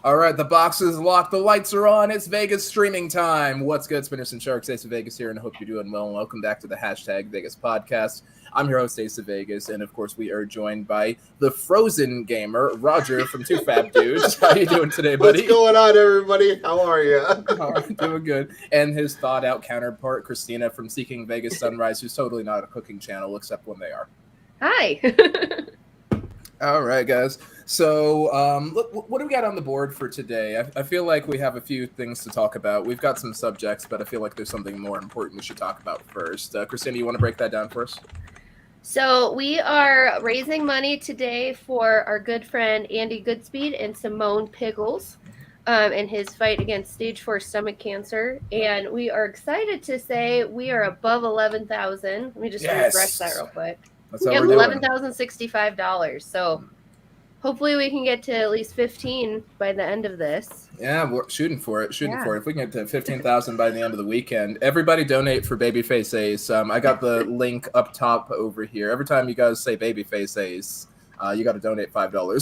All right, the box is locked, the lights are on, it's Vegas streaming time. What's good, Spinners and Sharks? Ace of Vegas here, and I hope you're doing well, and welcome back to the Hashtag Vegas podcast. I'm your host, Ace of Vegas, and of course, we are joined by the Frozen Gamer, Roger from Two Fab Dudes. How you doing today, buddy? What's going on, everybody? How are you? Doing good. And his thought-out counterpart, Christina from Seeking Vegas Sunrise, who's totally not a cooking channel, except when they are. Hi. All right, guys. So look, what do we got on the board for today? I feel like we have a few things to talk about. We've got some subjects, but I feel like there's something more important we should talk about first. Christina, you want to break that down for us? So we are raising money today for our good friend Andy Goodspeed and Simone Piggles in his fight against stage 4 stomach cancer. And we are excited to say we are above 11,000. Let me just refresh that real quick. That's We how have we're doing. $11,065. So hopefully we can get to at least 15 by the end of this. Yeah, we're shooting for it. If we can get to 15,000 by the end of the weekend, everybody donate for Babyface Ace. I got the link up top over here. Every time you guys say Babyface Ace, you got to donate $5.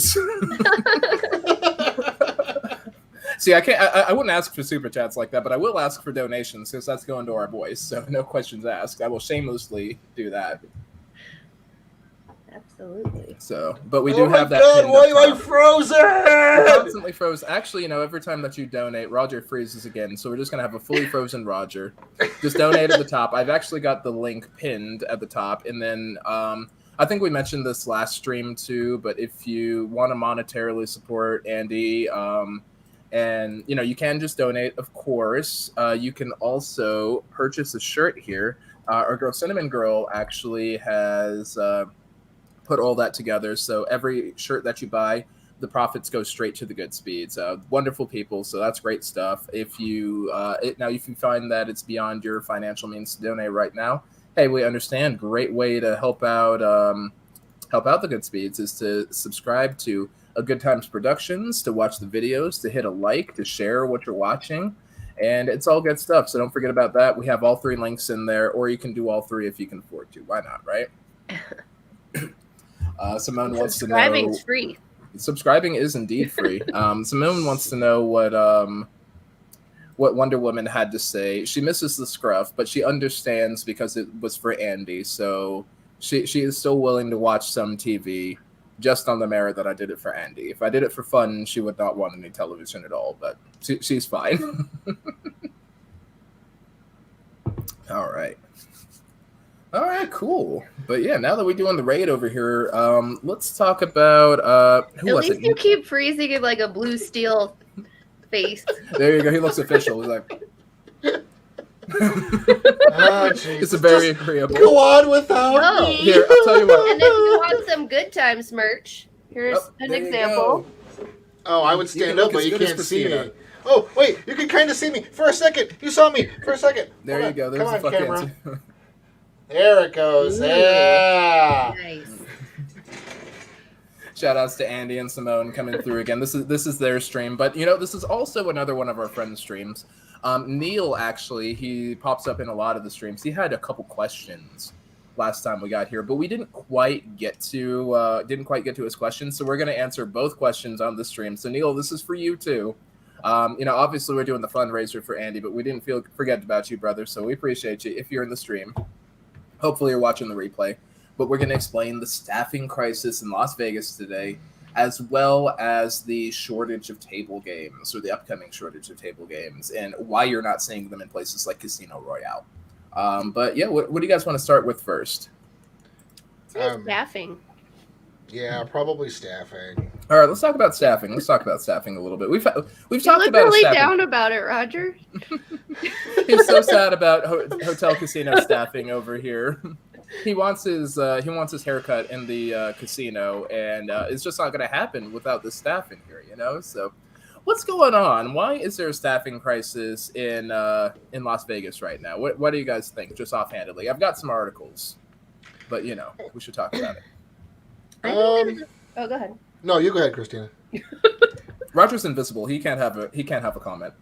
See, I wouldn't ask for super chats like that, but I will ask for donations because that's going to our boys. So no questions asked. I will shamelessly do that. Absolutely. So, but we do have that. God, why am I frozen? We're constantly frozen. Actually, every time that you donate, Roger freezes again. So we're just gonna have a fully frozen Roger. Just donate at the top. I've actually got the link pinned at the top, and then I think we mentioned this last stream too. But if you want to monetarily support Andy, and you can just donate, of course. You can also purchase a shirt here. Our girl Cinnamon Girl actually has put all that together. So every shirt that you buy, the profits go straight to the Goodspeeds. Wonderful people, so that's great stuff. If you if you find that it's beyond your financial means to donate right now, hey, we understand. Great way to help out the Goodspeeds is to subscribe to a Goodtimes Productions, to watch the videos, to hit a like, to share what you're watching. And it's all good stuff, so don't forget about that. We have all 3 links in there, or you can do all 3 if you can afford to. Why not, right? Simone wants to know. Subscribing's free. Subscribing is indeed free. Simone wants to know what Wonder Woman had to say. She misses the scruff, but she understands because it was for Andy. So she is still willing to watch some TV, just on the merit that I did it for Andy. If I did it for fun, she would not want any television at all. But she's fine. All right. All right, cool. But yeah, now that we're doing the raid over here, let's talk about who was it? At least you keep freezing in like a blue steel face. There you go. He looks official. He's like, Oh, it's a very agreeable. Go on without me. Here, I'll tell you what. And if you want some Good Times merch, here's an there you example. Oh, I would stand look up, but as you good as can't see Christina. me. Oh, wait, you can kind of see me. For a second. You saw me. For a second. There Hold you on. go. There's Come the on, fucking camera. answer. There it goes. Ooh. Yeah. Nice. Shout outs to Andy and Simone coming through again. This is their stream, but this is also another one of our friends' streams. Neil, actually, he pops up in a lot of the streams. He had a couple questions last time we got here, but we didn't quite get to his questions, so we're going to answer both questions on the stream. So Neil, this is for you too. Obviously we're doing the fundraiser for Andy, but we didn't forget about you, brother. So we appreciate you if you're in the stream. Hopefully you're watching the replay. But we're going to explain the staffing crisis in Las Vegas today, as well as the shortage of table games, or the upcoming shortage of table games, and why you're not seeing them in places like Casino Royale. But yeah, what do you guys want to start with first? Staffing. Yeah, probably staffing. All right, let's talk about staffing. Let's talk about staffing a little bit. We've You talked look about really staffing. down about it, Roger. He's so sad about hotel casino staffing over here. He wants his haircut in the casino, and it's just not going to happen without the staffing here. So what's going on? Why is there a staffing crisis in Las Vegas right now? What do you guys think, just offhandedly? I've got some articles, but we should talk about it. Oh, go ahead. No, you go ahead, Christina. Roger's invisible. He can't have a comment.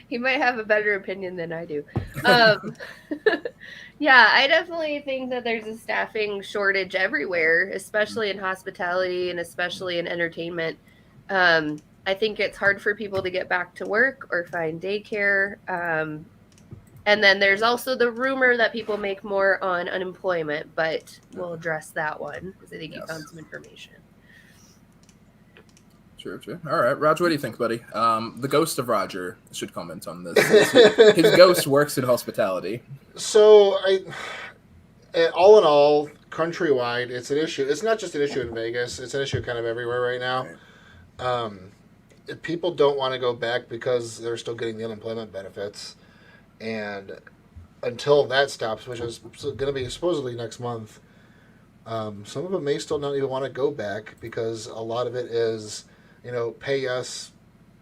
He might have a better opinion than I do. Yeah, I definitely think that there's a staffing shortage everywhere, especially in hospitality and especially in entertainment. I think it's hard for people to get back to work or find daycare. And then there's also the rumor that people make more on unemployment, but we'll address that one because I think you found some information. True. All right, Roger, what do you think, buddy? The ghost of Roger should comment on this. His ghost works in hospitality. So, all in all, countrywide, it's an issue. It's not just an issue in Vegas. It's an issue kind of everywhere right now. People don't want to go back because they're still getting the unemployment benefits. And until that stops, which is going to be supposedly next month, some of them may still not even want to go back because a lot of it is, pay us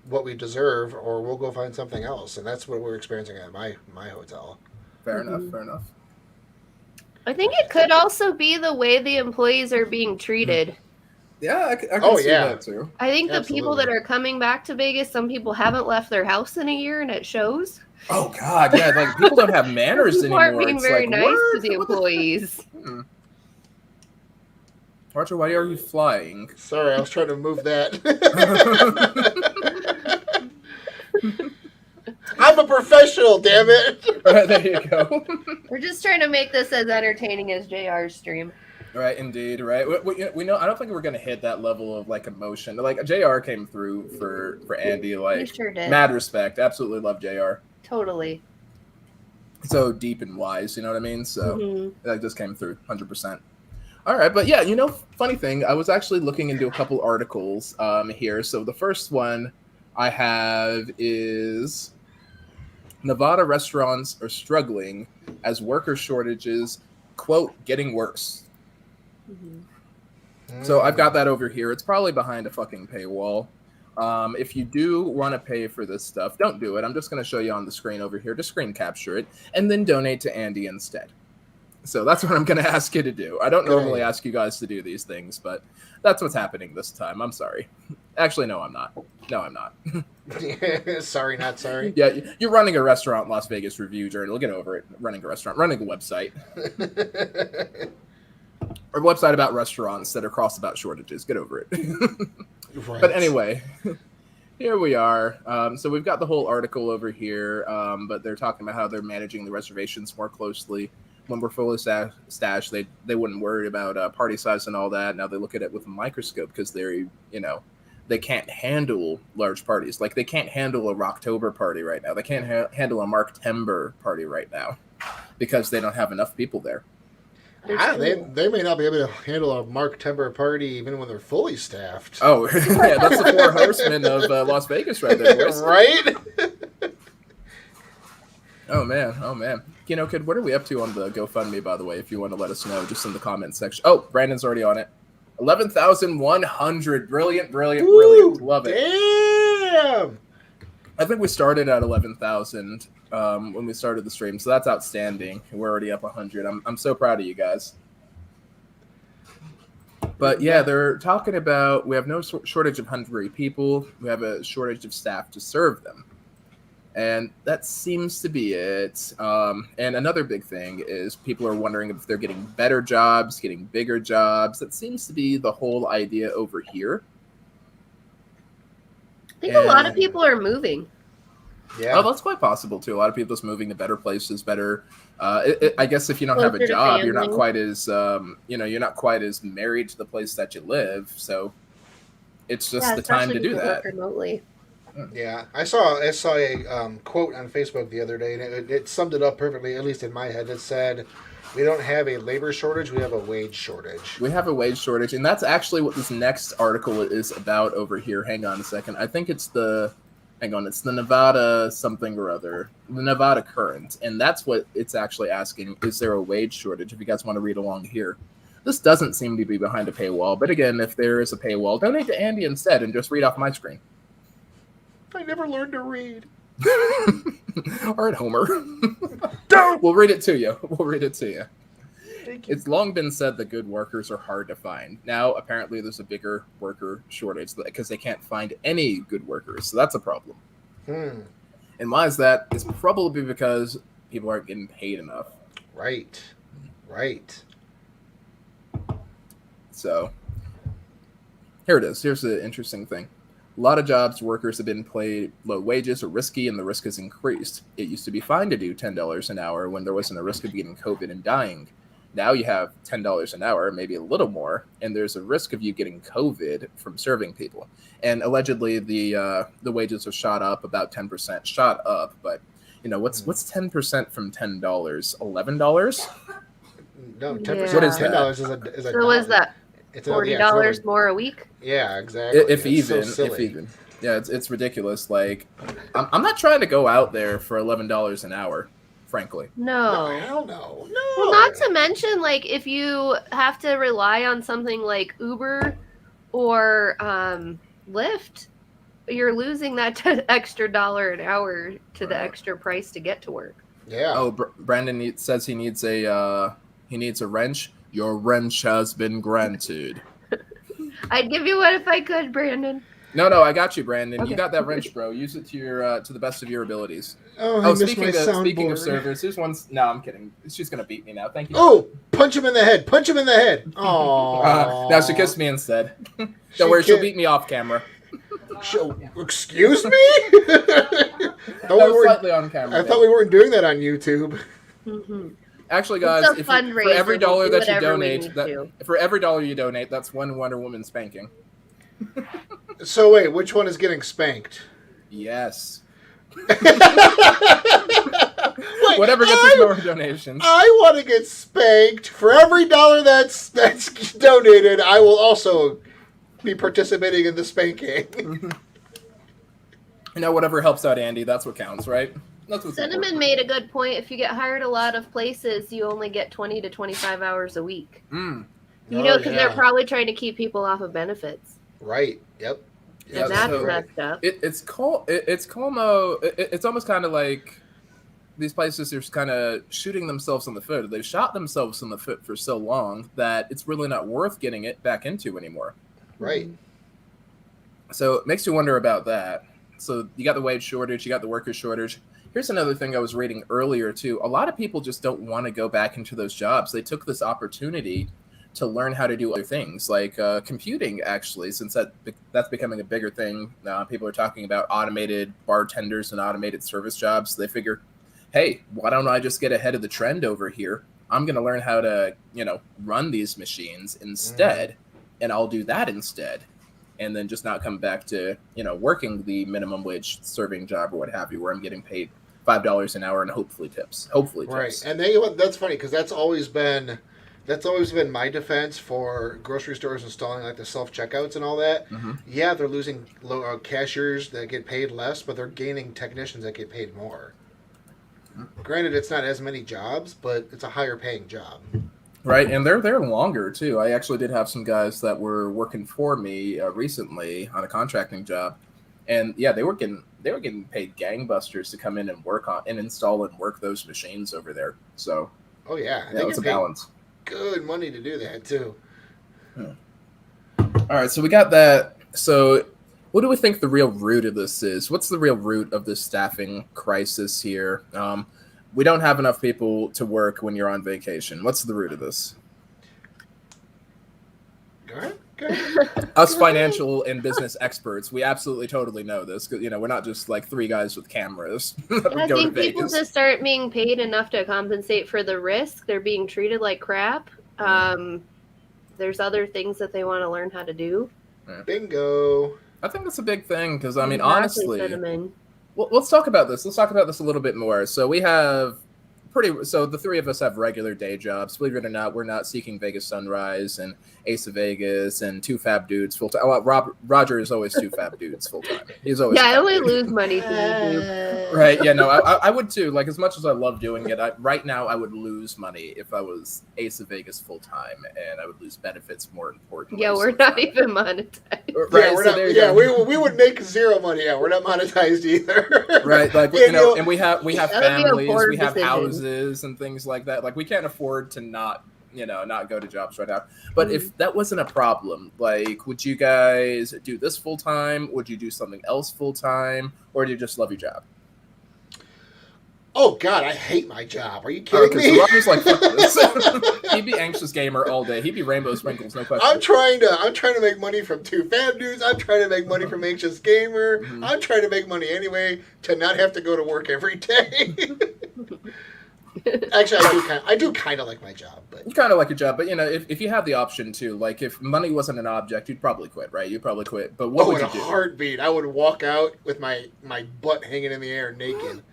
what we deserve or we'll go find something else. And that's what we're experiencing at my hotel. Fair enough. I think it could also be the way the employees are being treated. Yeah, I can see that too. I think the people that are coming back to Vegas, some people haven't left their house in a year and it shows. Oh God, yeah, like people don't have manners anymore. People aren't being very nice to the employees. Roger, why are you flying? Sorry, I was trying to move that. I'm a professional, damn it. There you go. We're just trying to make this as entertaining as JR's stream. Right, indeed, right. We know. I don't think we're gonna hit that level of like emotion. Like JR came through for Andy, like he sure did. Mad respect. Absolutely love JR. Totally. So deep and wise, you know what I mean? So that just came through 100%. All right, but yeah, funny thing, I was actually looking into a couple articles here. So the first one I have is Nevada restaurants are struggling as worker shortages, quote, getting worse. So I've got that over here. It's probably behind a fucking paywall. If you do want to pay for this stuff, don't do it. I'm just going to show you on the screen over here to screen capture it and then donate to Andy instead. So that's what I'm going to ask you to do. I don't normally ask you guys to do these things, but that's what's happening this time. I'm sorry. Actually, no, I'm not. Sorry, not sorry. Yeah, you're running a restaurant Las Vegas Review Journal. Get over it. Running a restaurant, running a website. Or a website about restaurants that are cross about shortages. Get over it. Right. But anyway, here we are. So we've got the whole article over here, but they're talking about how they're managing the reservations more closely. When we're fully stashed, they wouldn't worry about party size and all that. Now they look at it with a microscope because they can't handle large parties. Like they can't handle a Rocktober party right now. They can't handle a Marktember party right now because they don't have enough people there. They may not be able to handle a Marktember party even when they're fully staffed. Oh, yeah, that's the four horsemen of Las Vegas right there, boys. Right? Oh, man. Kid, what are we up to on the GoFundMe, by the way, if you want to let us know, just in the comments section. Oh, Brandon's already on it. 11,100. Brilliant. Love it. Damn! I think we started at 11,000 when we started the stream, so that's outstanding. We're already up 100. I'm so proud of you guys. But yeah, they're talking about we have no shortage of hungry people. We have a shortage of staff to serve them. And that seems to be it. And another big thing is people are wondering if they're getting better jobs, getting bigger jobs. That seems to be the whole idea over here. I think a lot of people are moving. Yeah. Oh, that's quite possible too. A lot of people just moving to better places, better. I guess if you don't have a job, you're not quite as you're not quite as married to the place that you live. So it's just the time to do that. Remotely. Yeah, I saw a quote on Facebook the other day, and it summed it up perfectly. At least in my head, it said, "We don't have a labor shortage; we have a wage shortage." We have a wage shortage, and that's actually what this next article is about over here. Hang on a second. I think it's the Nevada something or other, the Nevada Current, and that's what it's actually asking. Is there a wage shortage? If you guys want to read along here. This doesn't seem to be behind a paywall, but again, if there is a paywall, donate to Andy instead and just read off my screen. I never learned to read. All right, Homer. We'll read it to you. It's long been said that good workers are hard to find. Now, apparently, there's a bigger worker shortage because they can't find any good workers. So that's a problem. And why is that? It's probably because people aren't getting paid enough. Right. So, here it is. Here's the interesting thing. A lot of jobs, workers have been paid low wages or risky, and the risk has increased. It used to be fine to do $10 an hour when there wasn't a risk of getting COVID and dying. Now you have $10 an hour, maybe a little more, and there's a risk of you getting COVID from serving people. And allegedly, the wages have shot up about 10%. Shot up, but what's 10% from $10? $11? No, 10%. Yeah. What is $10 is a So was that it's $40 more a week? Yeah, exactly. If even. Yeah, it's ridiculous. Like, I'm not trying to go out there for $11 an hour, frankly. No. Hell no. Well, not to mention, like, if you have to rely on something like Uber or Lyft, you're losing that extra dollar an hour to the extra price to get to work. Yeah. Oh, Brandon says he needs a wrench. Your wrench has been granted. I'd give you one if I could, Brandon. No, I got you, Brandon. Okay. You got that wrench, bro. Use it to the best of your abilities. Oh, speaking of servers, here's one. No, I'm kidding. She's gonna beat me now. Thank you. Oh, punch him in the head. Punch him in the head. Oh. Now she kissed me instead. Don't worry, she'll beat me off camera. Excuse me? Slightly on camera. I thought we weren't doing that on YouTube. Mm-hmm. Actually, guys, for every dollar that you donate, for every dollar you donate, that's one Wonder Woman spanking. So wait, which one is getting spanked? Yes. Wait, Whatever gets us more donations. I want to get spanked. For every dollar that's donated, I will also be participating in the spanking. Whatever helps out Andy, that's what counts, right? That's what's Cinnamon important. made a good point. If you get hired a lot of places, you only get 20 to 25 hours a week. Mm. Because they're probably trying to keep people off of benefits. Right. Yep. And that's messed up. It's almost kind of like these places are kind of shooting themselves in the foot. They've shot themselves in the foot for so long that it's really not worth getting it back into anymore. Right. So it makes you wonder about that. So you got the wage shortage, you got the worker shortage. Here's another thing I was reading earlier too. A lot of people just don't want to go back into those jobs. They took this opportunity to learn how to do other things, like computing, actually, since that's becoming a bigger thing. People are talking about automated bartenders and automated service jobs. They figure, hey, why don't I just get ahead of the trend over here? I'm going to learn how to, run these machines instead, and I'll do that instead. And then just not come back to, working the minimum wage serving job or what have you, where I'm getting paid $5 an hour and hopefully tips. Right. And that's funny because that's always been my defense for grocery stores installing like the self-checkouts and all that. Mm-hmm. Yeah, they're losing cashiers that get paid less, but they're gaining technicians that get paid more. Mm-hmm. Granted, it's not as many jobs, but it's a higher paying job. Right, and they're longer too. I actually did have some guys that were working for me recently on a contracting job, and yeah, they were getting paid gangbusters to come in and work on and install and work those machines over there. So, oh yeah, it's a balance. Good money to do that too. All right, so we got that. So, what do we think the real root of this is? What's the real root of this staffing crisis here? We don't have enough people to work when you're on vacation. What's the root of this? Go ahead. Us financial and business experts, we absolutely totally know this because we're not just like three guys with cameras. I think people just aren't being paid enough to compensate for the risk. They're being treated like crap. There's other things that they want to learn how to do. Bingo. I think that's a big thing because Exactly, honestly. Cinnamon. Well, let's talk about this. Let's talk about this a little bit more. So we have the three of us have regular day jobs. Believe it or not, we're not seeking Vegas Sunrise and Ace of Vegas and Two Fab Dudes full time. Well, Roger is always Two Fab Dudes full time. He's always I only lose money through YouTube. Right? Yeah, no, I would too. Like as much as I love doing it, right now I would lose money if I was Ace of Vegas full time, and I would lose benefits more importantly. Yeah, we're not even monetized. Right? Yeah, we're not. Yeah, we would make zero money. Yeah, we're not monetized either. Right? Like and we have families, we have decision. Houses and things like that. Like we can't afford to not go to jobs right now. But if that wasn't a problem, like would you guys do this full time? Would you do something else full time, or do you just love your job? Oh God, I hate my job. Are you Oh, kidding okay, me? so Roger's like, fuck this. He'd be anxious gamer all day. He'd be rainbow sprinkles, no question. I'm trying to make money from Two Fab Dudes. I'm trying to make money from Anxious Gamer. Mhm. I'm trying to make money anyway to not have to go to work every day. Actually, I do kind of like my job, but You kind of like your job, but you know, if you had the option to, like, if money wasn't an object, you'd probably quit, right? You'd probably quit. But what would in you a do? heartbeat, I would walk out with my butt hanging in the air naked.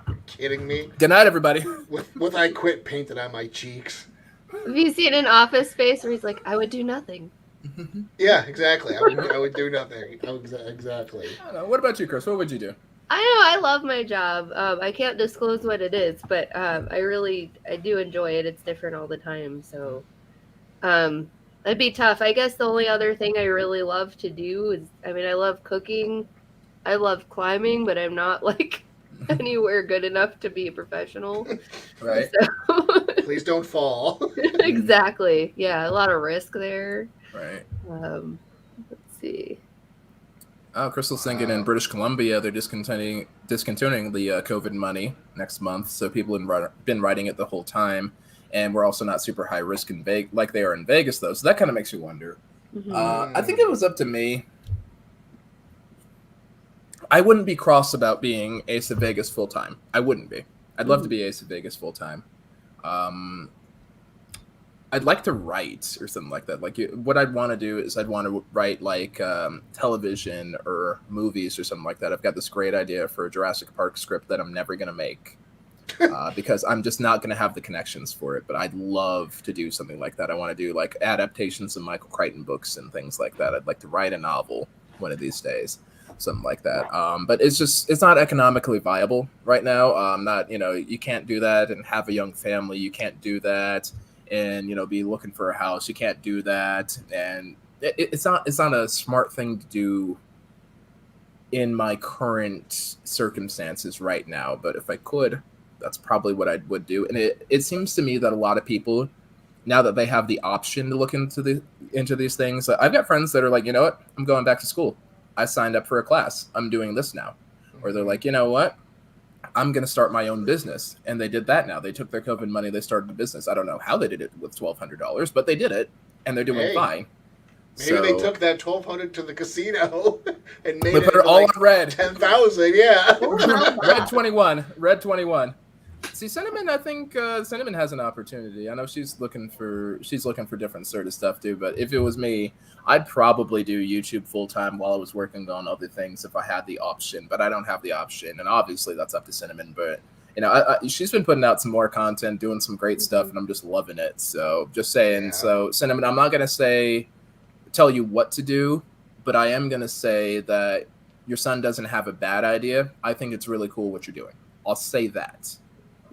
You're kidding me? Good night, everybody. With I quit painted on my cheeks. Have you seen an Office Space where he's like, I would do nothing? Yeah, exactly. I would do nothing. Exactly. I don't know. What about you, Chris? What would you do? I know I love my job. I can't disclose what it is, but I do enjoy it. It's different all the time, so it'd be tough. I guess the only other thing I really love to do is, I mean, I love cooking, I love climbing, but I'm not like anywhere good enough to be a professional. Right. So Please don't fall. exactly. Yeah, a lot of risk there. Right. Let's see. Oh, Crystal's thinking in British Columbia they're discontinuing the COVID money next month, so people have been writing it the whole time, and we're also not super high risk in Vegas like they are in Vegas though. So that kind of makes you wonder. Mhm. I think it was up to me. I wouldn't be cross about being Ace of Vegas full time. I wouldn't be. I'd love to be Ace of Vegas full time. I'd like to write or something like that. Like what I'd want to do is I'd want to write like television or movies or something like that. I've got this great idea for a Jurassic Park script that I'm never going to make because I'm just not going to have the connections for it. But I'd love to do something like that. I want to do like adaptations of Michael Crichton books and things like that. I'd like to write a novel one of these days. Something like that. But it's not economically viable right now. You can't do that and have a young family. You can't do that and, be looking for a house. You can't do that. And it's not a smart thing to do in my current circumstances right now. But if I could, that's probably what I would do. And it seems to me that a lot of people, now that they have the option to look into these things, I've got friends that are like, you know what, I'm going back to school. I signed up for a class. I'm doing this now. Or they're like, you know what? I'm going to start my own business. And they did that now. They took their COVID money. They started a business. I don't know how they did it with $1,200, but they did it. And they're doing fine. Maybe they took that $1,200 to the casino and made they put it all on red. 10,000, yeah. Red 21. Red 21. See, Cinnamon, I think Cinnamon has an opportunity. I know she's looking for different sort of stuff too. But if it was me, I'd probably do YouTube full time while I was working on other things if I had the option. But I don't have the option, and obviously that's up to Cinnamon. But she's been putting out some more content, doing some great stuff, and I'm just loving it. So just saying. Yeah. So Cinnamon, I'm not gonna tell you what to do, but I am gonna say that your son doesn't have a bad idea. I think it's really cool what you're doing. I'll say that.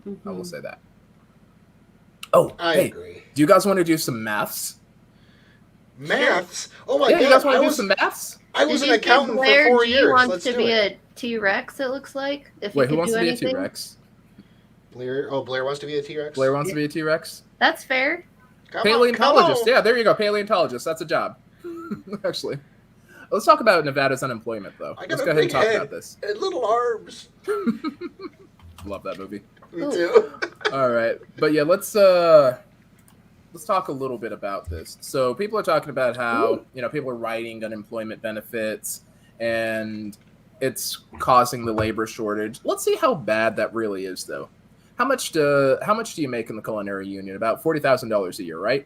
Mm-hmm. I will say that. Oh, I agree. Do you guys want to do some maths? Maths? Oh my god! You guys want to do some maths? I was an accountant for 4 years. Blair wants to be a T-Rex. It looks like. Wait, who wants to be a T-Rex? Blair. Oh, Blair wants to be a T-Rex. Blair wants to be a T-Rex. That's fair. Paleontologist. Yeah, there you go. Paleontologist. That's a job. Actually, let's talk about Nevada's unemployment, though. Let's go ahead and talk about this. And little arms. Love that movie. Me too. All right, but yeah, let's talk a little bit about this. So people are talking about how people are writing unemployment benefits, and it's causing the labor shortage. Let's see how bad that really is, though. How much do you make in the culinary union? About $40,000 a year, right?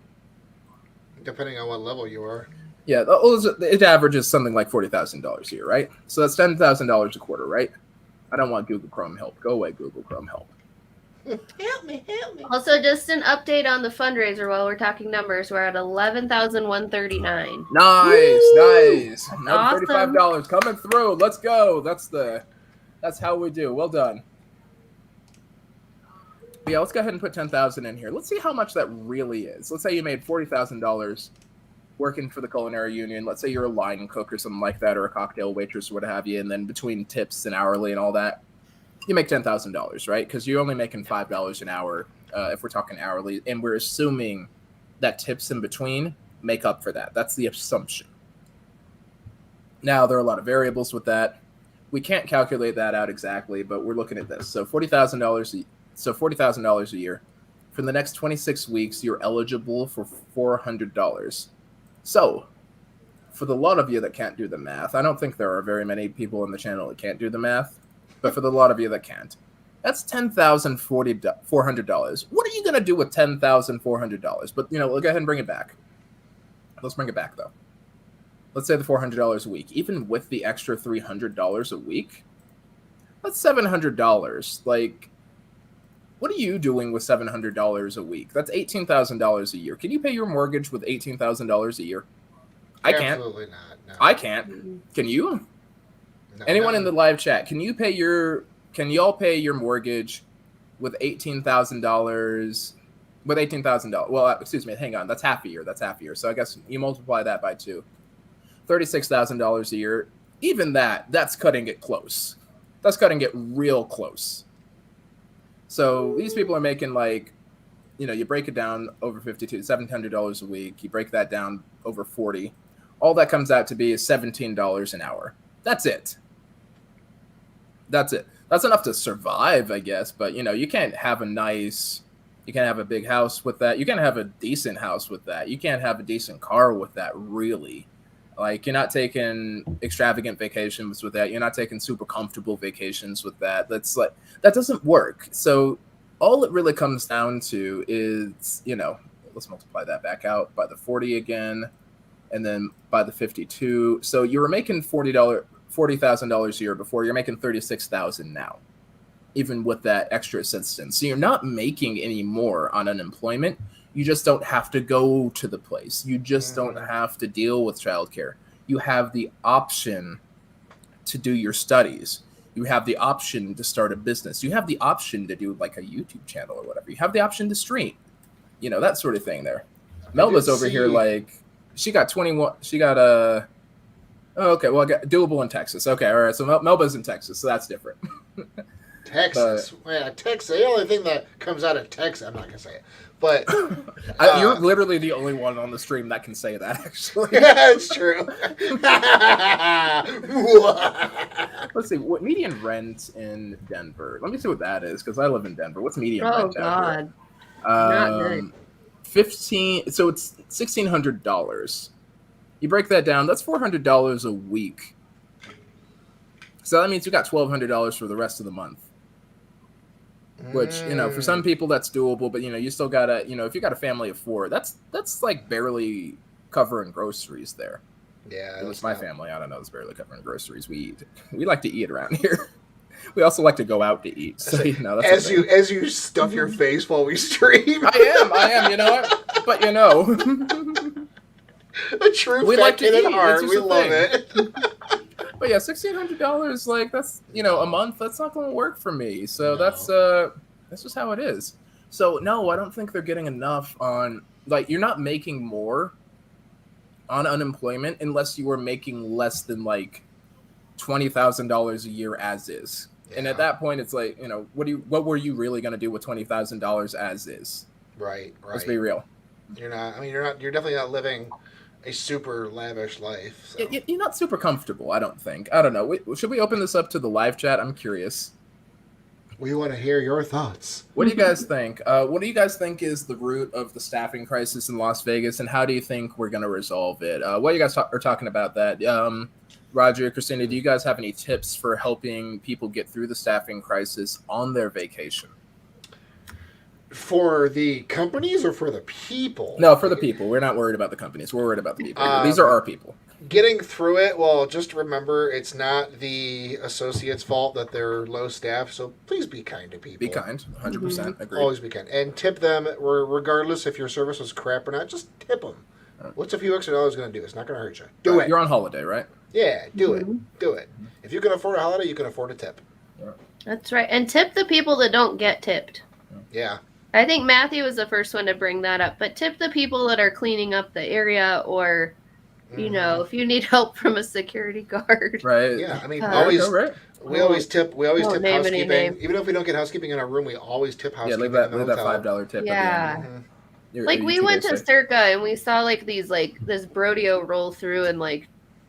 Depending on what level you are. Yeah, it averages something like $40,000 a year, right? So that's $10,000 a quarter, right? I don't want Google Chrome help. Go away, Google Chrome help. Help me. Also, just an update on the fundraiser while we're talking numbers. We're at $11,139. Nice. Another Awesome. $35 coming through. Let's go. That's how we do. Well done. But yeah, let's go ahead and put 10,000 in here. Let's see how much that really is. Let's say you made $40,000 working for the culinary union. Let's say you're a line cook or something like that, or a cocktail waitress or what have you, and then between tips and hourly and all that, you make $10,000, right? Because you're only making $5 an hour if we're talking hourly, and we're assuming that tips in between make up for that. That's the assumption. Now, there are a lot of variables with that. we can't calculate that out exactly, but we're looking at this. So $40,000. So $40,000 a year. For the next 26 weeks, you're eligible for $400. So, for the lot of you that can't do the math, I don't think there are very many people on the channel that can't do the math, but for the lot of you that can't, that's $10,400. What are you going to do with $10,400? But, we'll go ahead and bring it back. Let's bring it back, though. Let's say the $400 a week. Even with the extra $300 a week, that's $700. Like, what are you doing with $700 a week? That's $18,000 a year. Can you pay your mortgage with $18,000 a year? I can't. Absolutely not. No. I can't. Can you? No, Anyone no. in the live chat, can y'all pay your mortgage with $18,000? With $18,000. Well, excuse me, hang on. That's half a year. So I guess you multiply that by 2. $36,000 a year. Even that's cutting it close. That's cutting it real close. So these people are making you break it down over 52, $700 a week. You break that down over 40. All that comes out to be is $17 an hour. That's it. That's enough to survive, I guess. But, you can't have a big house with that. You can't have a decent house with that. You can't have a decent car with that, really. Like, you're not taking extravagant vacations with that. You're not taking super comfortable vacations with that. That doesn't work. So all it really comes down to is, let's multiply that back out by the 40 again, and then by the 52. So you were making $40,000 a year before. You're making $36,000 now, even with that extra assistance. So you're not making any more on unemployment. You just don't have to go to the place. You just don't have to deal with childcare. You have the option to do your studies. You have the option to start a business. You have the option to do like a YouTube channel or whatever. You have the option to stream, that sort of thing there. Melba's over here she got 21. She got a. Oh, okay, well, I got doable in Texas. Okay, all right. So Melba's in Texas, so that's different. Texas. Texas. The only thing that comes out of Texas, I'm not gonna say it, but you're literally the only one on the stream that can say that. Actually, yeah, it's true. Let's see what median rent in Denver. Let me see what that is because I live in Denver. What's median rent out here? Not good. 15. So it's $1,600. You break that down. That's $400 a week. So that means you got $1,200 for the rest of the month. Which, for some people that's doable, but you still gotta, if you got a family of 4, that's like barely covering groceries there. Yeah, it was my family. I don't know. It's barely covering groceries. We like to eat around here. We also like to go out to eat. So that's as you stuff your face while we stream. I am. You know what? But a true we like to eat. We love it. But yeah, $1,600, like that's a month. That's not going to work for me. So that's just how it is. So no, I don't think they're getting enough on you're not making more on unemployment unless you were making less than $20,000 a year as is. Yeah. And at that point, it's what were you really going to do with $20,000 as is? Right. Let's be real. You're not. I mean, you're definitely not living a super lavish life. So. You're not super comfortable, I don't think. I don't know. Should we open this up to the live chat? I'm curious. We want to hear your thoughts. What do you guys think? What do you guys think is the root of the staffing crisis in Las Vegas, and how do you think we're going to resolve it? What you guys are talking about that? Roger, Christina, do you guys have any tips for helping people get through the staffing crisis on their vacation? For the companies or for the people? No, for the people. We're not worried about the companies. We're worried about the people. These are our people. Getting through it, well, just remember it's not the associates' fault that they're low staff, so please be kind to people. Be kind. 100% agree. Always be kind. And tip them, regardless if your service was crap or not, just tip them. What's a few extra dollars going to do? It's not going to hurt you. Do it. You're on holiday, right? Yeah, do it. Do it. If you can afford a holiday, you can afford a tip. That's right. And tip the people that don't get tipped. Yeah. I think Matthew was the first one to bring that up, but tip the people that are cleaning up the area or, if you need help from a security guard. Right. Yeah. I mean, we always tip housekeeping. Even if we don't get housekeeping in our room, we always tip housekeeping. Yeah, leave that $5 tip. Yeah. We went to Circa and we saw this Brodeo roll through and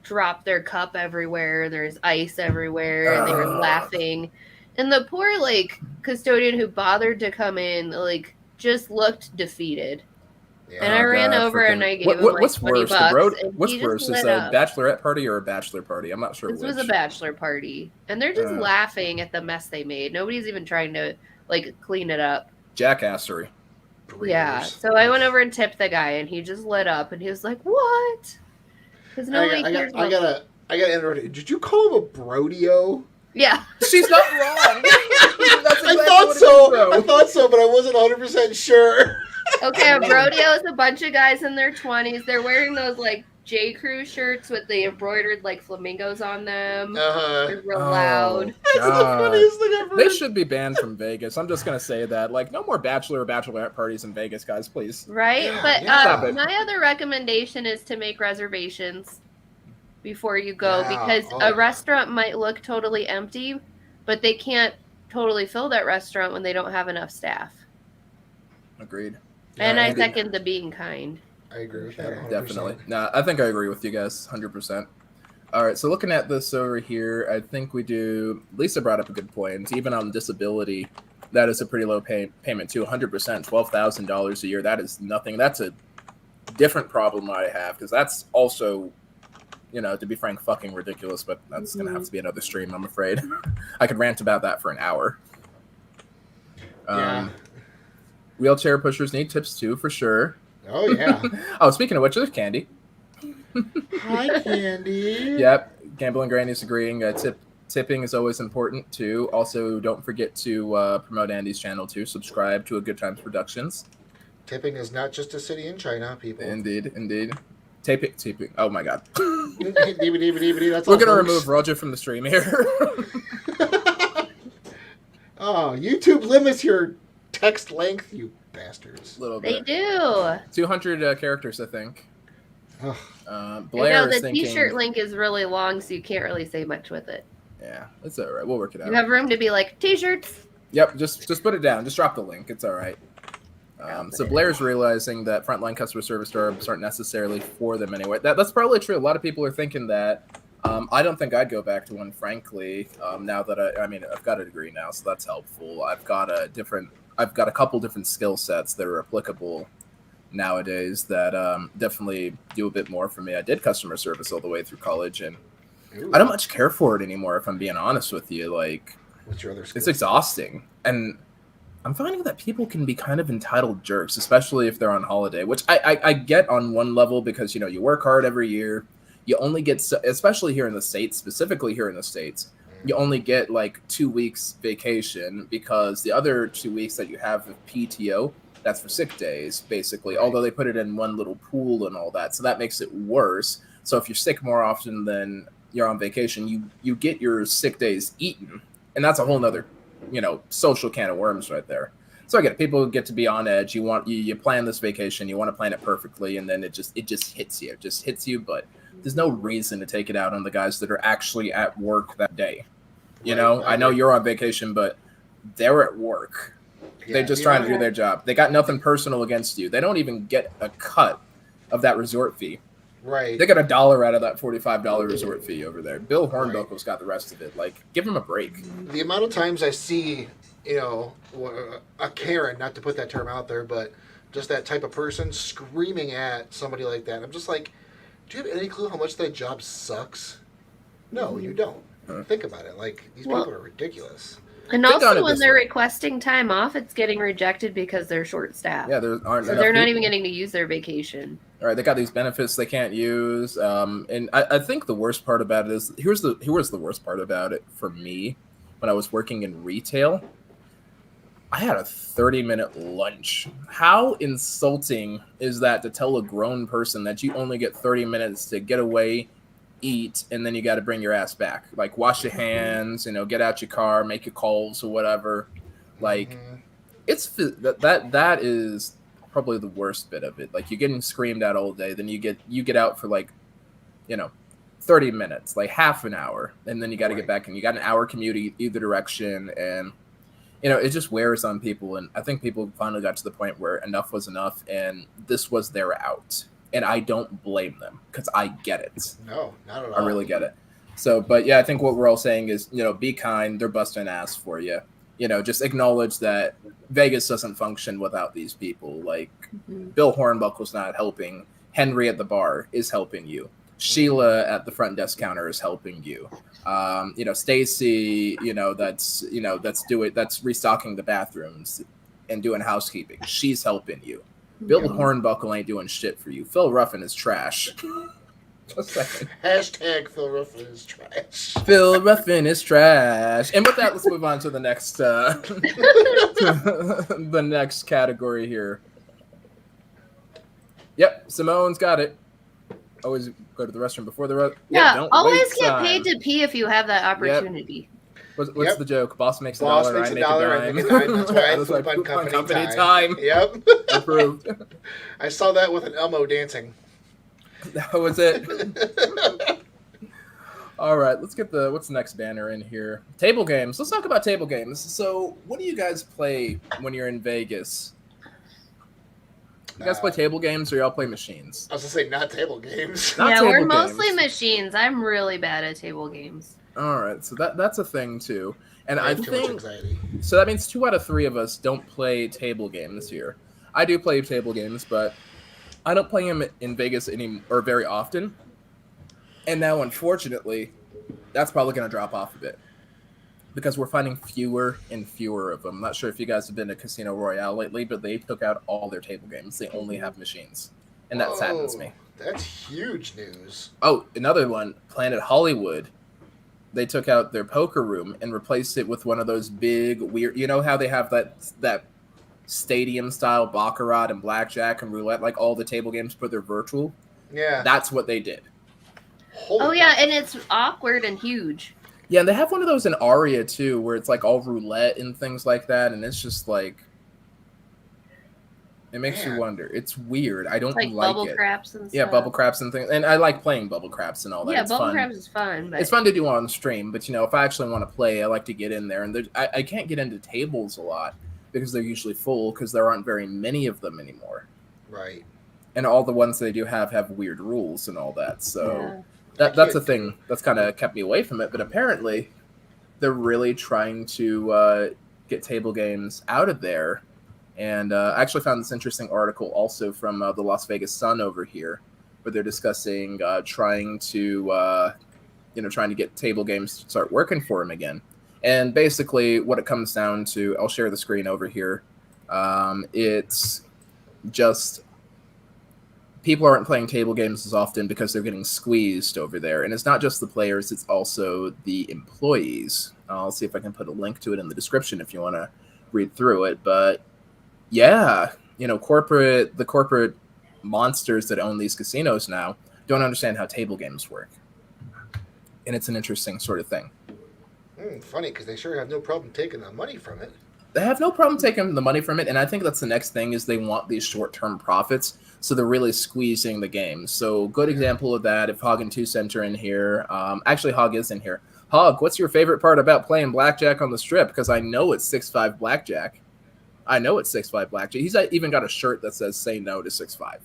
drop their cup everywhere. There's ice everywhere, and they were laughing. And the poor like custodian who bothered to come in like just looked defeated. Yeah. And I ran over and I gave him like what's 20 worse, bucks. And what's he just worse, lit is a up. bachelorette party or a bachelor party? I'm not sure This which. was a bachelor party, and they're just laughing at the mess they made. Nobody's even trying to like clean it up. Jackassery. Yeah, so I went over and tipped the guy, and he just lit up, and he was like, "What?" Because nobody cares. I gotta interrupt. Did you call him a brodeo? Yeah, she's not wrong. I thought so, but I wasn't 100% sure. Okay, a brodeo is a bunch of guys in their 20s. They're wearing those like J. Crew shirts with the embroidered like flamingos on them. They're real loud. That's the funniest thing I've heard. They should be banned from Vegas. I'm just gonna say that. Like, no more bachelor or bachelorette parties in Vegas, guys, please. Right? Yeah, But yeah. my other recommendation is to make reservations before you go, because Oh, a restaurant might look totally empty, but they can't totally fill that restaurant when they don't have enough staff. Agreed. And Yeah, I Andy. second the being kind. I agree with that 100%. Definitely. Nah, I think I agree with you guys 100%. All right, so looking at this over here, I think we do. Lisa brought up a good point. Even on disability, that is a pretty low payment too. 100%, $12,000 a year. That is nothing. That's a different problem I have, because that's also, you know, to be frank, fucking ridiculous. But that's gonna have to be another stream, I'm afraid. I could rant about that for an hour. Yeah. Wheelchair pushers need tips too, for sure. Oh yeah. Oh, speaking of which, there's Candy. Hi, Candy. Yep, Gambling Granny's agreeing. Tipping is always important too. Also, don't forget to promote Andy's channel too. Subscribe to Goodtimes Productions. Tipping is not just a city in China, people. Indeed. Taping. Oh my god. That's We're gonna remove Roger from the stream here. Oh, YouTube limits your text length, you bastards. A little They bit. do. 200 characters, I think. Ugh. Blair I know is the thinking. T-shirt link is really long, so you can't really say much with it. Yeah, it's all right. We'll work it out. You have room to be like T-shirts. Yep, just put it down. Just drop the link. It's all right. So Blair's realizing that frontline customer service jobs aren't necessarily for them anyway. That's probably true. A lot of people are thinking that. I don't think I'd go back to one, frankly. Now that I've got a degree now, so that's helpful. I've got a couple different skill sets that are applicable nowadays that definitely do a bit more for me. I did customer service all the way through college, and I don't much care for it anymore, if I'm being honest with you. Like, what's your other skill? It's exhausting, and I'm finding that people can be kind of entitled jerks, especially if they're on holiday, which I get on one level, because, you know, you work hard every year. You only get, especially here in the States, specifically here in the States, you only get like 2 weeks vacation, because the other 2 weeks that you have of PTO, that's for sick days, basically, although they put it in one little pool and all that. So that makes it worse. So if you're sick more often than you're on vacation, you get your sick days eaten. And that's a whole nother, you know, social can of worms right there. So I get it. People get to be on edge. You plan this vacation, you want to plan it perfectly, and then it just hits you. It just hits you, but there's no reason to take it out on the guys that are actually at work that day. You know, I know you're on vacation, but they're at work. They're just trying to do their job. They got nothing personal against you. They don't even get a cut of that resort fee. Right. They got $1 out of that $45 resort fee over there. Bill Hornbuckle's got the rest of it. Like, give him a break. The amount of times I see, you know, a Karen, not to put that term out there, but just that type of person screaming at somebody like that. I'm just like, do you have any clue how much that job sucks? No, you don't. Think about it. Like, these people are ridiculous. And also, when they're requesting time off, it's getting rejected because they're short-staffed. Yeah, there aren't. So they're not even getting to use their vacation. All right, they got these benefits they can't use, and I think the worst part about it is here's the worst part about it for me. When I was working in retail, I had a 30-minute lunch. How insulting is that to tell a grown person that you only get 30 minutes to get away, eat, and then you got to bring your ass back? Like, wash your hands, you know, get out your car, make your calls or whatever. Like, it's that is probably the worst bit of it. Like, you're getting screamed at all day, then you get out for, like, you know, 30 minutes, like half an hour, and then you got to get back, and you got an hour commute either direction, and you know, it just wears on people. And I think people finally got to the point where enough was enough, and this was their out. and I don't blame them because I get it. No, not at all. I really get it. So, but yeah, I think what we're all saying is, be kind. They're busting ass for you. Just acknowledge that Vegas doesn't function without these people. Like Bill Hornbuckle's not helping. Henry at the bar is helping you. Sheila at the front desk counter is helping you. Stacy, that's restocking the bathrooms and doing housekeeping. She's helping you. Bill Hornbuckle ain't doing shit for you. Phil Ruffin is trash. Hashtag Phil Ruffin is trash. Phil Ruffin is trash. And with that, let's move on to the next the next category here. Yep, Simone's got it. Always go to the restroom before the don't always get paid to pee if you have that opportunity. What's the joke? Boss makes a Boss dollar, makes I a make dollar, a I dime. make a dime. That's why I That's why poop on company time. Yep. Approved. I saw that with an Elmo dancing. That was it. All right, let's get what's the next banner in here? Table games. Let's talk about table games. So, what do you guys play when you're in Vegas? You guys play table games or y'all play machines? I was going to say not table games. Not yeah, table we're games. mostly machines. I'm really bad at table games. All right, so that's a thing too. And I have too much think anxiety. so that means 2 out of 3 of us don't play table games here. I do play table games, but I don't play them in Vegas very often. And now, unfortunately, that's probably going to drop off a bit because we're finding fewer and fewer of them. I'm not sure if you guys have been to Casino Royale lately, but they took out all their table games. They only have machines, and that saddens me. That's huge news. Oh, another one, Planet Hollywood. They took out their poker room and replaced it with one of those big, weird... You know how they have that stadium-style baccarat and blackjack and roulette, like all the table games, but they're virtual? Yeah. That's what they did. Holy and it's awkward and huge. Yeah, and they have one of those in Aria, too, where it's like all roulette and things like that, and it's just like... It makes you wonder. It's weird. I don't like bubble it. craps and stuff. Yeah, bubble craps and things. And I like playing bubble craps and all that. Yeah, it's bubble fun. craps is fun. But... It's fun to do on stream, but if I actually want to play, I like to get in there. And I can't get into tables a lot because they're usually full because there aren't very many of them anymore. Right. And all the ones they do have weird rules and all that. So that's a thing that's kind of kept me away from it. But apparently, they're really trying to get table games out of there. And I actually found this interesting article also from the Las Vegas Sun over here, where they're discussing trying to get table games to start working for them again. And basically, what it comes down to, I'll share the screen over here. It's just people aren't playing table games as often because they're getting squeezed over there. And it's not just the players; it's also the employees. I'll see if I can put a link to it in the description if you want to read through it, but. Yeah, the corporate monsters that own these casinos now don't understand how table games work. And it's an interesting sort of thing. Funny, because they sure have no problem taking the money from it. They have no problem taking the money from it, and I think that's the next thing is they want these short-term profits, so they're really squeezing the game. So good example of that, if Hog and 2 Cent are in here. Actually, Hog is in here. Hog, what's your favorite part about playing blackjack on the strip? Because I know it's 6-5 blackjack. I know it's 6-5 blackjack. He's even got a shirt that says "Say no to 6-5."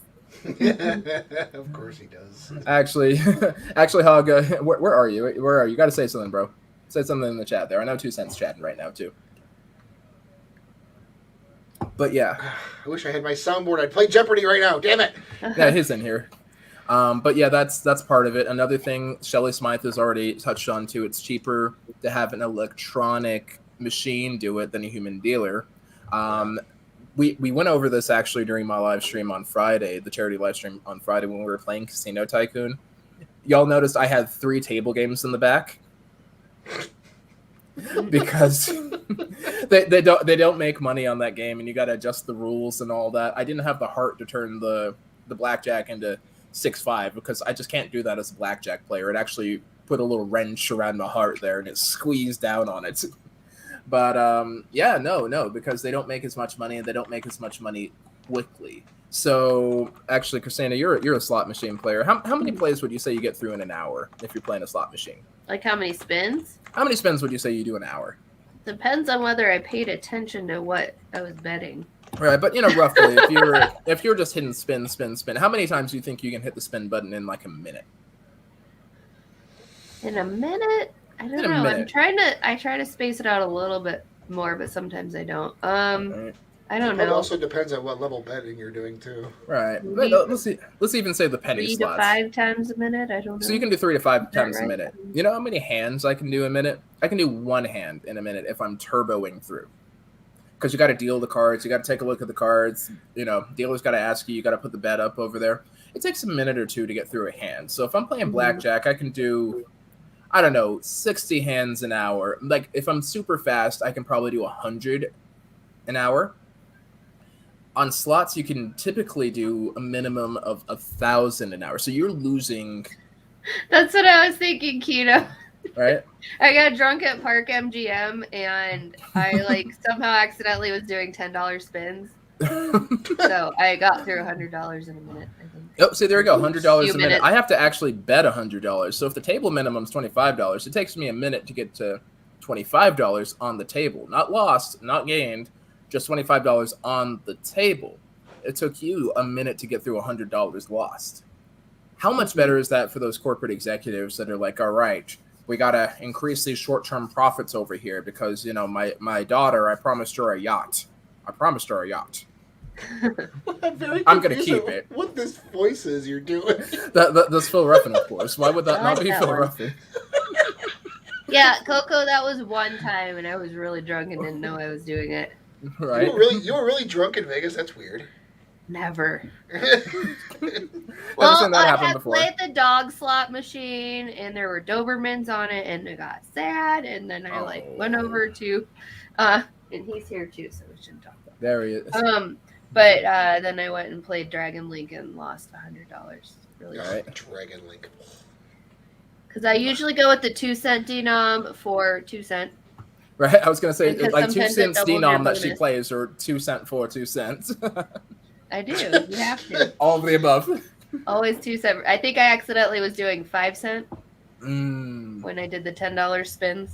Of course he does. Actually, Hog, where are you? Where are you? You got to say something, bro. Say something in the chat there. I know 2 Cent's chatting right now too. But yeah, I wish I had my soundboard. I'd play Jeopardy right now. Damn it! Yeah, he's in here. But yeah, that's part of it. Another thing Shelly Smythe has already touched on too. It's cheaper to have an electronic machine do it than a human dealer. We went over this actually during my live stream on Friday, the charity live stream on Friday when we were playing Casino Tycoon. Y'all noticed I had 3 table games in the back because they don't make money on that game, and you got to adjust the rules and all that. I didn't have the heart to turn the blackjack into 6-5 because I just can't do that as a blackjack player. It actually put a little wrench around my heart there, and it squeezed down on it. But no, because they don't make as much money, and they don't make as much money quickly. So actually, Christina, you're a slot machine player. How many plays would you say you get through in an hour if you're playing a slot machine? Like how many spins? How many spins would you say you do an hour? Depends on whether I paid attention to what I was betting. Right, but roughly, if you're just hitting spin, spin, spin, how many times do you think you can hit the spin button in like a minute? In a minute? I don't know. I try to space it out a little bit more, but sometimes I don't. Right. I don't know. It also depends on what level betting you're doing too. Right. Let's even say the penny 3 slots. to 5 times a minute. I don't know. So you can do 3 to 5 times right? a minute. You know how many hands I can do a minute? I can do 1 hand in a minute if I'm turboing through. Because you got to deal the cards, you got to take a look at the cards. Dealer's got to ask you got to put the bet up over there. It takes a minute or two to get through a hand. So if I'm playing blackjack, I can do, I don't know, 60 hands an hour. Like if I'm super fast, I can probably do 100 an hour. On slots, you can typically do a minimum of 1,000 an hour. So you're losing. That's what I was thinking, Keto. Right? I got drunk at Park MGM and I somehow accidentally was doing $10 spins. So I got through $100 in a minute, I think. Oh, see, there you go, $100 a minute. Minutes. I have to actually bet $100. So if the table minimum is $25, it takes me a minute to get to $25 on the table. Not lost, not gained, just $25 on the table. It took you a minute to get through $100 lost. How much better is that for those corporate executives that are like, all right, we got to increase these short-term profits over here because, my daughter, I promised her a yacht. I'm going to keep it. What this voice is you're doing. That's Phil Ruffin, of course. Why would that not be Phil Ruffin? Yeah, Coco, that was one time, and I was really drunk and didn't know I was doing it. Right? You were really drunk in Vegas? That's weird. Never. Well, I had played the dog slot machine, and there were Dobermans on it, and I got sad, and then I went over to, and he's here too, so we shouldn't talk about that. There he is. But then I went and played Dragon Link and lost $100. Really. Right. Dragon Link. Because I usually go with the 2-cent denom for 2 cents. Right, I was gonna say like 2 cents denom that she plays, or 2 cent for 2 cents. I do. You have to. All of the above. Always 2 cents. I think I accidentally was doing 5 cents when I did the $10 spins.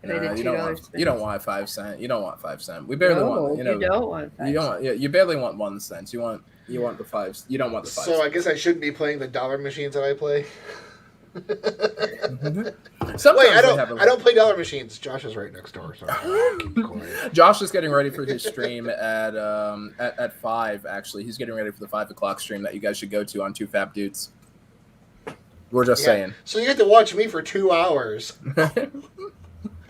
And I did $2 spins. You don't want 5 cents. You don't want 5 cents. We barely want. You don't want 5 cents. You barely want 1 cent. You want the 5. You don't want the 5. So I guess I shouldn't be playing the dollar machines that I play. Sometimes I don't play dollar machines. Josh is right next door. So Josh is getting ready for his stream at 5. Actually, he's getting ready for the 5 o'clock stream that you guys should go to on Two Fab Dudes. We're just saying. So you get to watch me for 2 hours.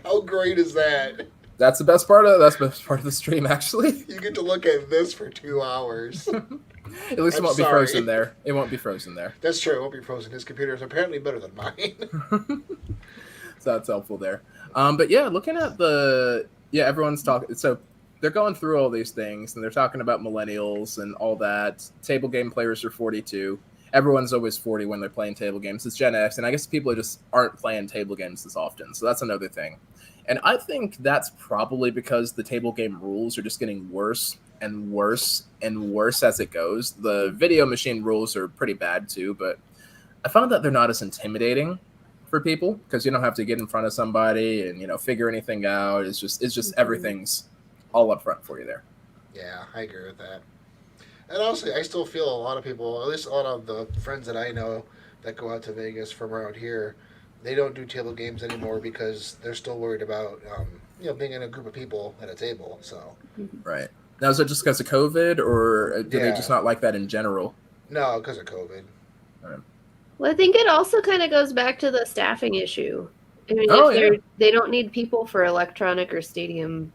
How great is that? That's the best part of the stream. Actually, you get to look at this for 2 hours. At least it won't be frozen there. It won't be frozen there. That's true. It won't be frozen. His computer is apparently better than mine. So that's helpful there. But yeah, looking at everyone's talking. So they're going through all these things, and they're talking about millennials and all that. Table game players are 42. Everyone's always 40 when they're playing table games. It's Gen X, and I guess people just aren't playing table games as often. So that's another thing. And I think that's probably because the table game rules are just getting worse and worse and worse as it goes. The video machine rules are pretty bad too, but I found that they're not as intimidating for people because you don't have to get in front of somebody and figure anything out. It's just everything's all up front for you there. Yeah, I agree with that. And honestly, I still feel a lot of people, at least a lot of the friends that I know that go out to Vegas from around here, they don't do table games anymore because they're still worried about being in a group of people at a table. So right. Now, is it just because of COVID, or do they just not like that in general? No, because of COVID. Right. Well, I think it also kind of goes back to the staffing issue. I mean, they don't need people for electronic or stadium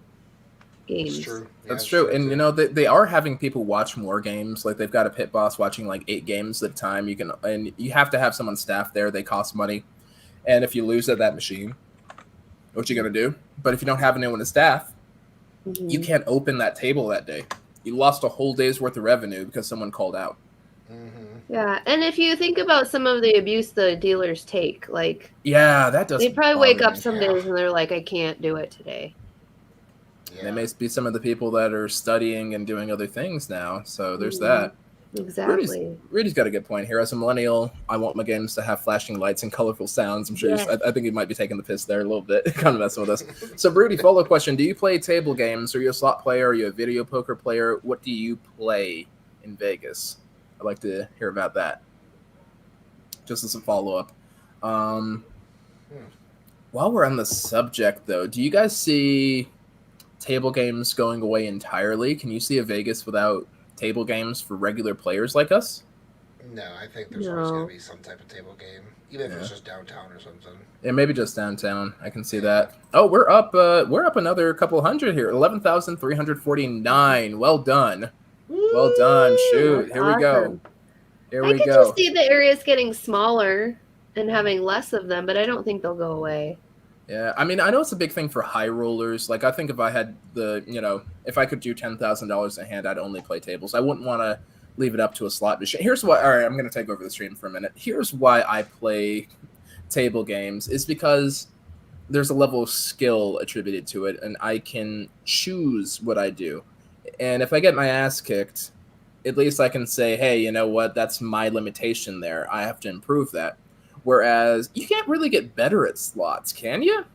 games. That's true. That's true. And, they are having people watch more games. Like, they've got a pit boss watching, 8 games at a time. And you have to have someone staff there. They cost money. And if you lose at that machine, what you going to do? But if you don't have anyone to staff, you can't open that table that day. You lost a whole day's worth of revenue because someone called out. Mm-hmm. Yeah, and if you think about some of the abuse the dealers take, that does. They probably wake up some days and they're like, I can't do it today. Yeah. They may be some of the people that are studying and doing other things now. So there's that. Exactly. Rudy's got a good point here. As a millennial, I want my games to have flashing lights and colorful sounds. I'm sure. Yes. I think he might be taking the piss there a little bit, kind of messing with us. So, Rudy, follow-up question: do you play table games? Are you a slot player? Are you a video poker player? What do you play in Vegas? I'd like to hear about that. Just as a follow-up. While we're on the subject, though, do you guys see table games going away entirely? Can you see a Vegas without table games for regular players like us? No, I think there's always going to be some type of table game, even if it's just downtown or something. Yeah, maybe just downtown. I can see that. Oh, we're up another couple hundred here. 11,349. Well done. Well done. Shoot. That's Here we go. awesome. Here I we could go. just see the areas getting smaller and having less of them, but I don't think they'll go away. Yeah, I mean, I know it's a big thing for high rollers. Like, I think if I had if I could do $10,000 in hand, I'd only play tables. I wouldn't want to leave it up to a slot machine. Here's why. All right, I'm going to take over the stream for a minute. Here's why I play table games is because there's a level of skill attributed to it, and I can choose what I do. And if I get my ass kicked, at least I can say, hey, you know what? That's my limitation there. I have to improve that. Whereas you can't really get better at slots, can you?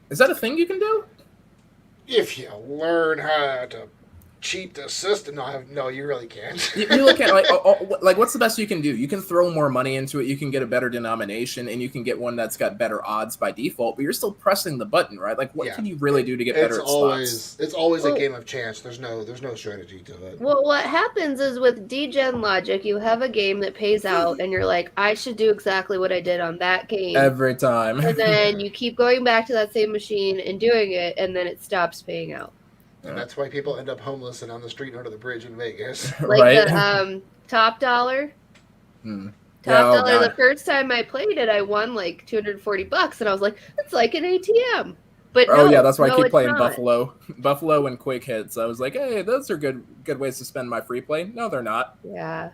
Is that a thing you can do? If you learn how to cheat the system, no, you really can't. You really can't. Like, what's the best you can do? You can throw more money into it. You can get a better denomination, and you can get one that's got better odds by default. But you're still pressing the button, right? Like, what can you really do to get better at slots? It's always a game of chance. There's no strategy to it. Well, what happens is with degen logic, you have a game that pays out, and you're like, I should do exactly what I did on that game every time. And then you keep going back to that same machine and doing it, and then it stops paying out. And that's why people end up homeless and on the street under the bridge in Vegas. Like right? The Top Dollar. Top Dollar, the first time I played it, I won like $240, and I was like, it's like an ATM. But that's why I keep playing not. Buffalo and quick hits. I was like, hey, those are good ways to spend my free play. No, they're not. Yeah.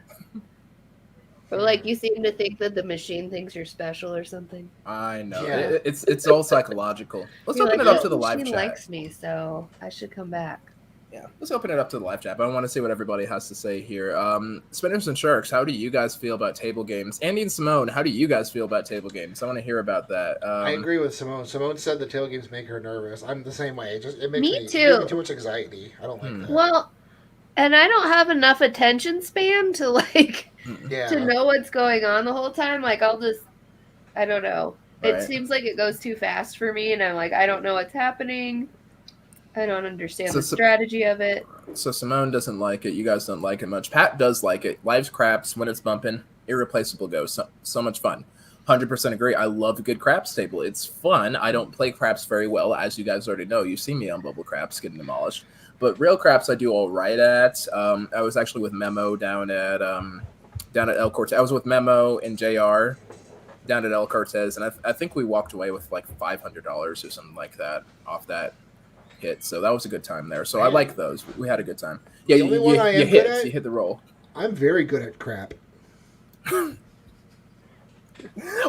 Or like you seem to think that the machine thinks you're special or something. I know. Yeah. It's all psychological. Let's You're open like, it up to the live machine chat. likes me, so I should come back. Yeah, let's open it up to the live chat. But I want to see what everybody has to say here. Spinners and Sharks, how do you guys feel about table games? Andy and Simone, how do you guys feel about table games? I want to hear about that. I agree with Simone. Simone said the table games make her nervous. I'm the same way. It makes Me me too. too much anxiety. I don't like that. Well, and I don't have enough attention span to to know what's going on the whole time. Like I don't know. Right. It seems like it goes too fast for me, and I'm like, I don't know what's happening. I don't understand the strategy of it. So Simone doesn't like it. You guys don't like it much. Pat does like it. Live's craps when it's bumping. Irreplaceable Go. So much fun. 100% agree. I love a good craps table. It's fun. I don't play craps very well, as you guys already know. You've seen me on bubble craps getting demolished. But real craps I do all right at. I was actually with Memo down at El Cortez. I was with Memo and JR down at El Cortez, and I think we walked away with like $500 or something like that off that hit. So that was a good time there. So I like those. We had a good time. Yeah, you hit the roll. I'm very good at crap.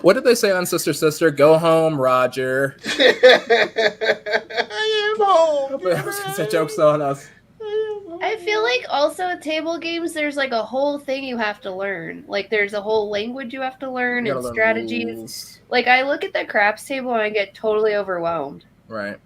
What did they say on Sister Sister? Go home, Roger. I am home. Joke's on us. I feel like also at table games, there's like a whole thing you have to learn. Like there's a whole language you have to learn and strategies. Like I look at the craps table and I get totally overwhelmed. Right.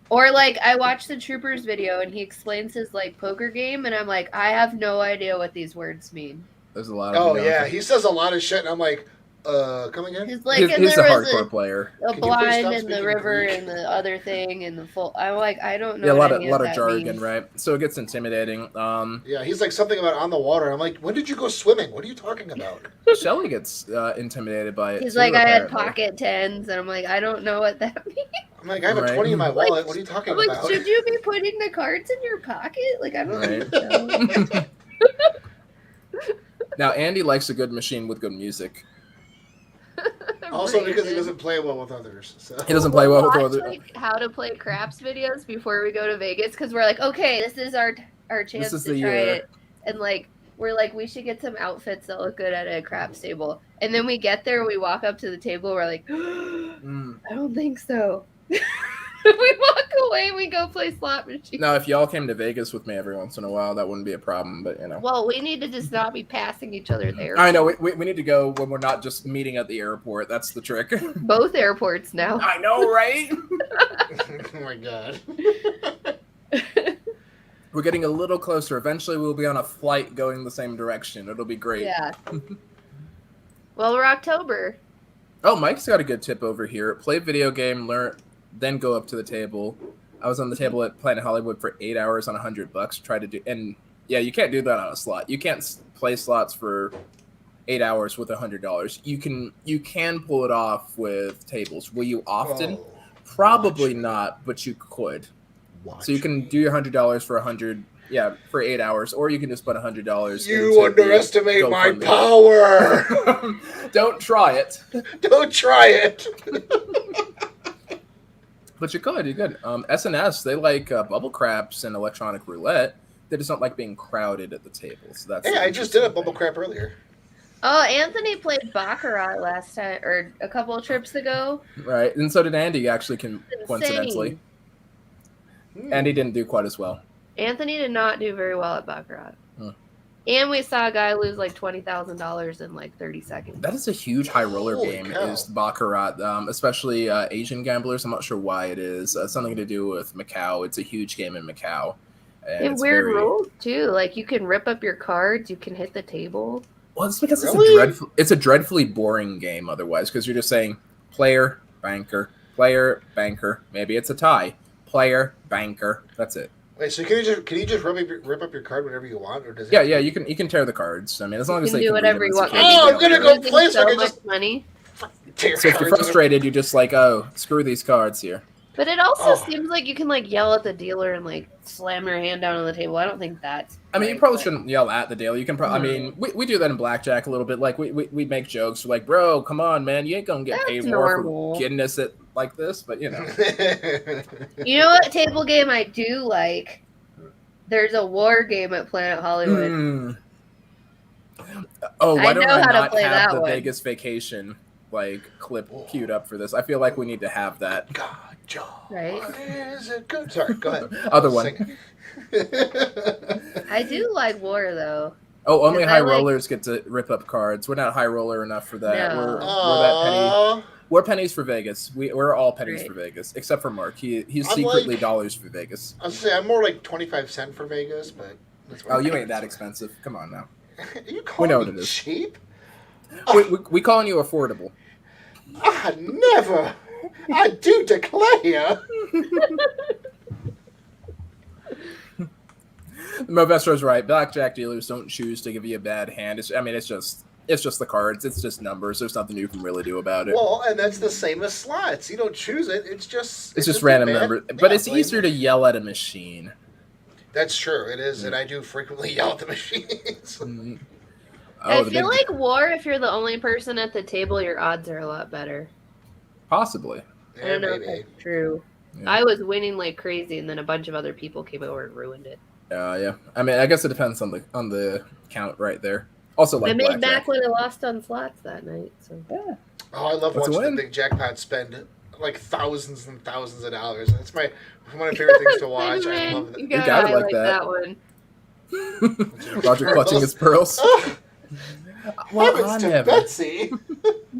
Or like I watch the Troopers video and he explains his like poker game and I'm like, I have no idea what these words mean. There's a lot of he says a lot of shit and I'm like, come again? He's like, he's a hardcore player. A blind and the river Greek? And the other thing and the full. I'm like, I don't know. Yeah, a lot of jargon, means. Right? So it gets intimidating. Yeah, he's like something about on the water. I'm like, when did you go swimming? What are you talking about? Shelly gets intimidated by it. He's too, like, apparently. I had pocket tens, and I'm like, I don't know what that means. I'm like, I have a 20 in my wallet. What are you talking about? Like, should you be putting the cards in your pocket? Like, I don't know. Now, Andy likes a good machine with good music. Also because he doesn't play well with others. So. He doesn't play well with others. Like, how to play craps videos before we go to Vegas because we're like, okay, this is our chance to try it. And like, we're like, we should get some outfits that look good at a craps table. And then we get there, we walk up to the table, we're like, I don't think so. We walk away, we go play slot machines. Now, if y'all came to Vegas with me every once in a while, that wouldn't be a problem. But Well, we need to just not be passing each other there. I know we need to go when we're not just meeting at the airport. That's the trick. Both airports now. I know, right? Oh my god. We're getting a little closer. Eventually, we'll be on a flight going the same direction. It'll be great. Yeah. Well, we're October. Oh, Mike's got a good tip over here. Play video game, learn, then go up to the table. I was on the table at Planet Hollywood for 8 hours on $100. Try to do, and yeah, you can't do that on a slot. You can't play slots for 8 hours with $100. You can pull it off with tables. Will you often? Probably not, but you could. So you can do your $100 for for 8 hours, or you can just put $100. You underestimate my power. Don't try it. Don't try it. But you could. SNS, they like bubble craps and electronic roulette. They just don't like being crowded at the table. So that's. Hey, I just did a bubble crap earlier. Oh, Anthony played Baccarat last time, or a couple of trips ago. Right, and so did Andy. Actually, coincidentally, Andy didn't do quite as well. Anthony did not do very well at Baccarat. And we saw a guy lose like $20,000 in like 30 seconds. That is a huge high roller game, is Baccarat, especially Asian gamblers. I'm not sure why it is. Something to do with Macau. It's a huge game in Macau. And weird rules, too. Like, you can rip up your cards. You can hit the table. Well, it's because it's a dreadfully boring game otherwise, because you're just saying player, banker, maybe it's a tie, player, banker. That's it. Wait, so can you just rip up your card whenever you want, or does it? Yeah, you can tear the cards. I mean, as long as they do whatever you want. Oh, I'm gonna go play so I can just money. So if you're frustrated, you just like, oh, screw these cards here. But it also seems like you can like yell at the dealer and like slam your hand down on the table. I don't think that's. I mean, you probably shouldn't yell at the dealer. You can I mean, we do that in blackjack a little bit. Like we make jokes. We're like, bro, come on, man, you ain't gonna get paid more for getting us it like this. But you know. You know what table game I do like? There's a war game at Planet Hollywood. Oh, why don't I not have the one. Vegas Vacation clip queued up for this? I feel like we need to have that. Gotcha. Right? Is it good? Sorry, go ahead. Other one. I do like war though. Oh, only high rollers get to rip up cards. We're not high roller enough for that. No. We're that penny. We're pennies for Vegas. We're all pennies for Vegas, except for Mark. He's secretly dollars for Vegas. I was say I'm more like 25 cents for Vegas, but that's you ain't that expensive. Come on now. You calling what me it is. Cheap? We calling you affordable. Never. I do declare. Movestro's right. Blackjack dealers don't choose to give you a bad hand. It's just the cards. It's just numbers. There's nothing you can really do about it. Well, and that's the same as slots. You don't choose it. It's just random numbers. But it's easier to yell at a machine. That's true. It is, and I do frequently yell at the machines. I feel like war, if you're the only person at the table, your odds are a lot better. Possibly. Yeah, I don't know if that's true. Yeah. I was winning like crazy, and then a bunch of other people came over and ruined it. Yeah. I mean, I guess it depends on the count right there. Also, like I made back when I lost on slots that night. So yeah. Oh, I love watching the big jackpot spend like thousands and thousands of dollars. That's one of my favorite things to watch. I love it. You gotta like that one. Roger clutching his pearls. Well, heavens to Betsy.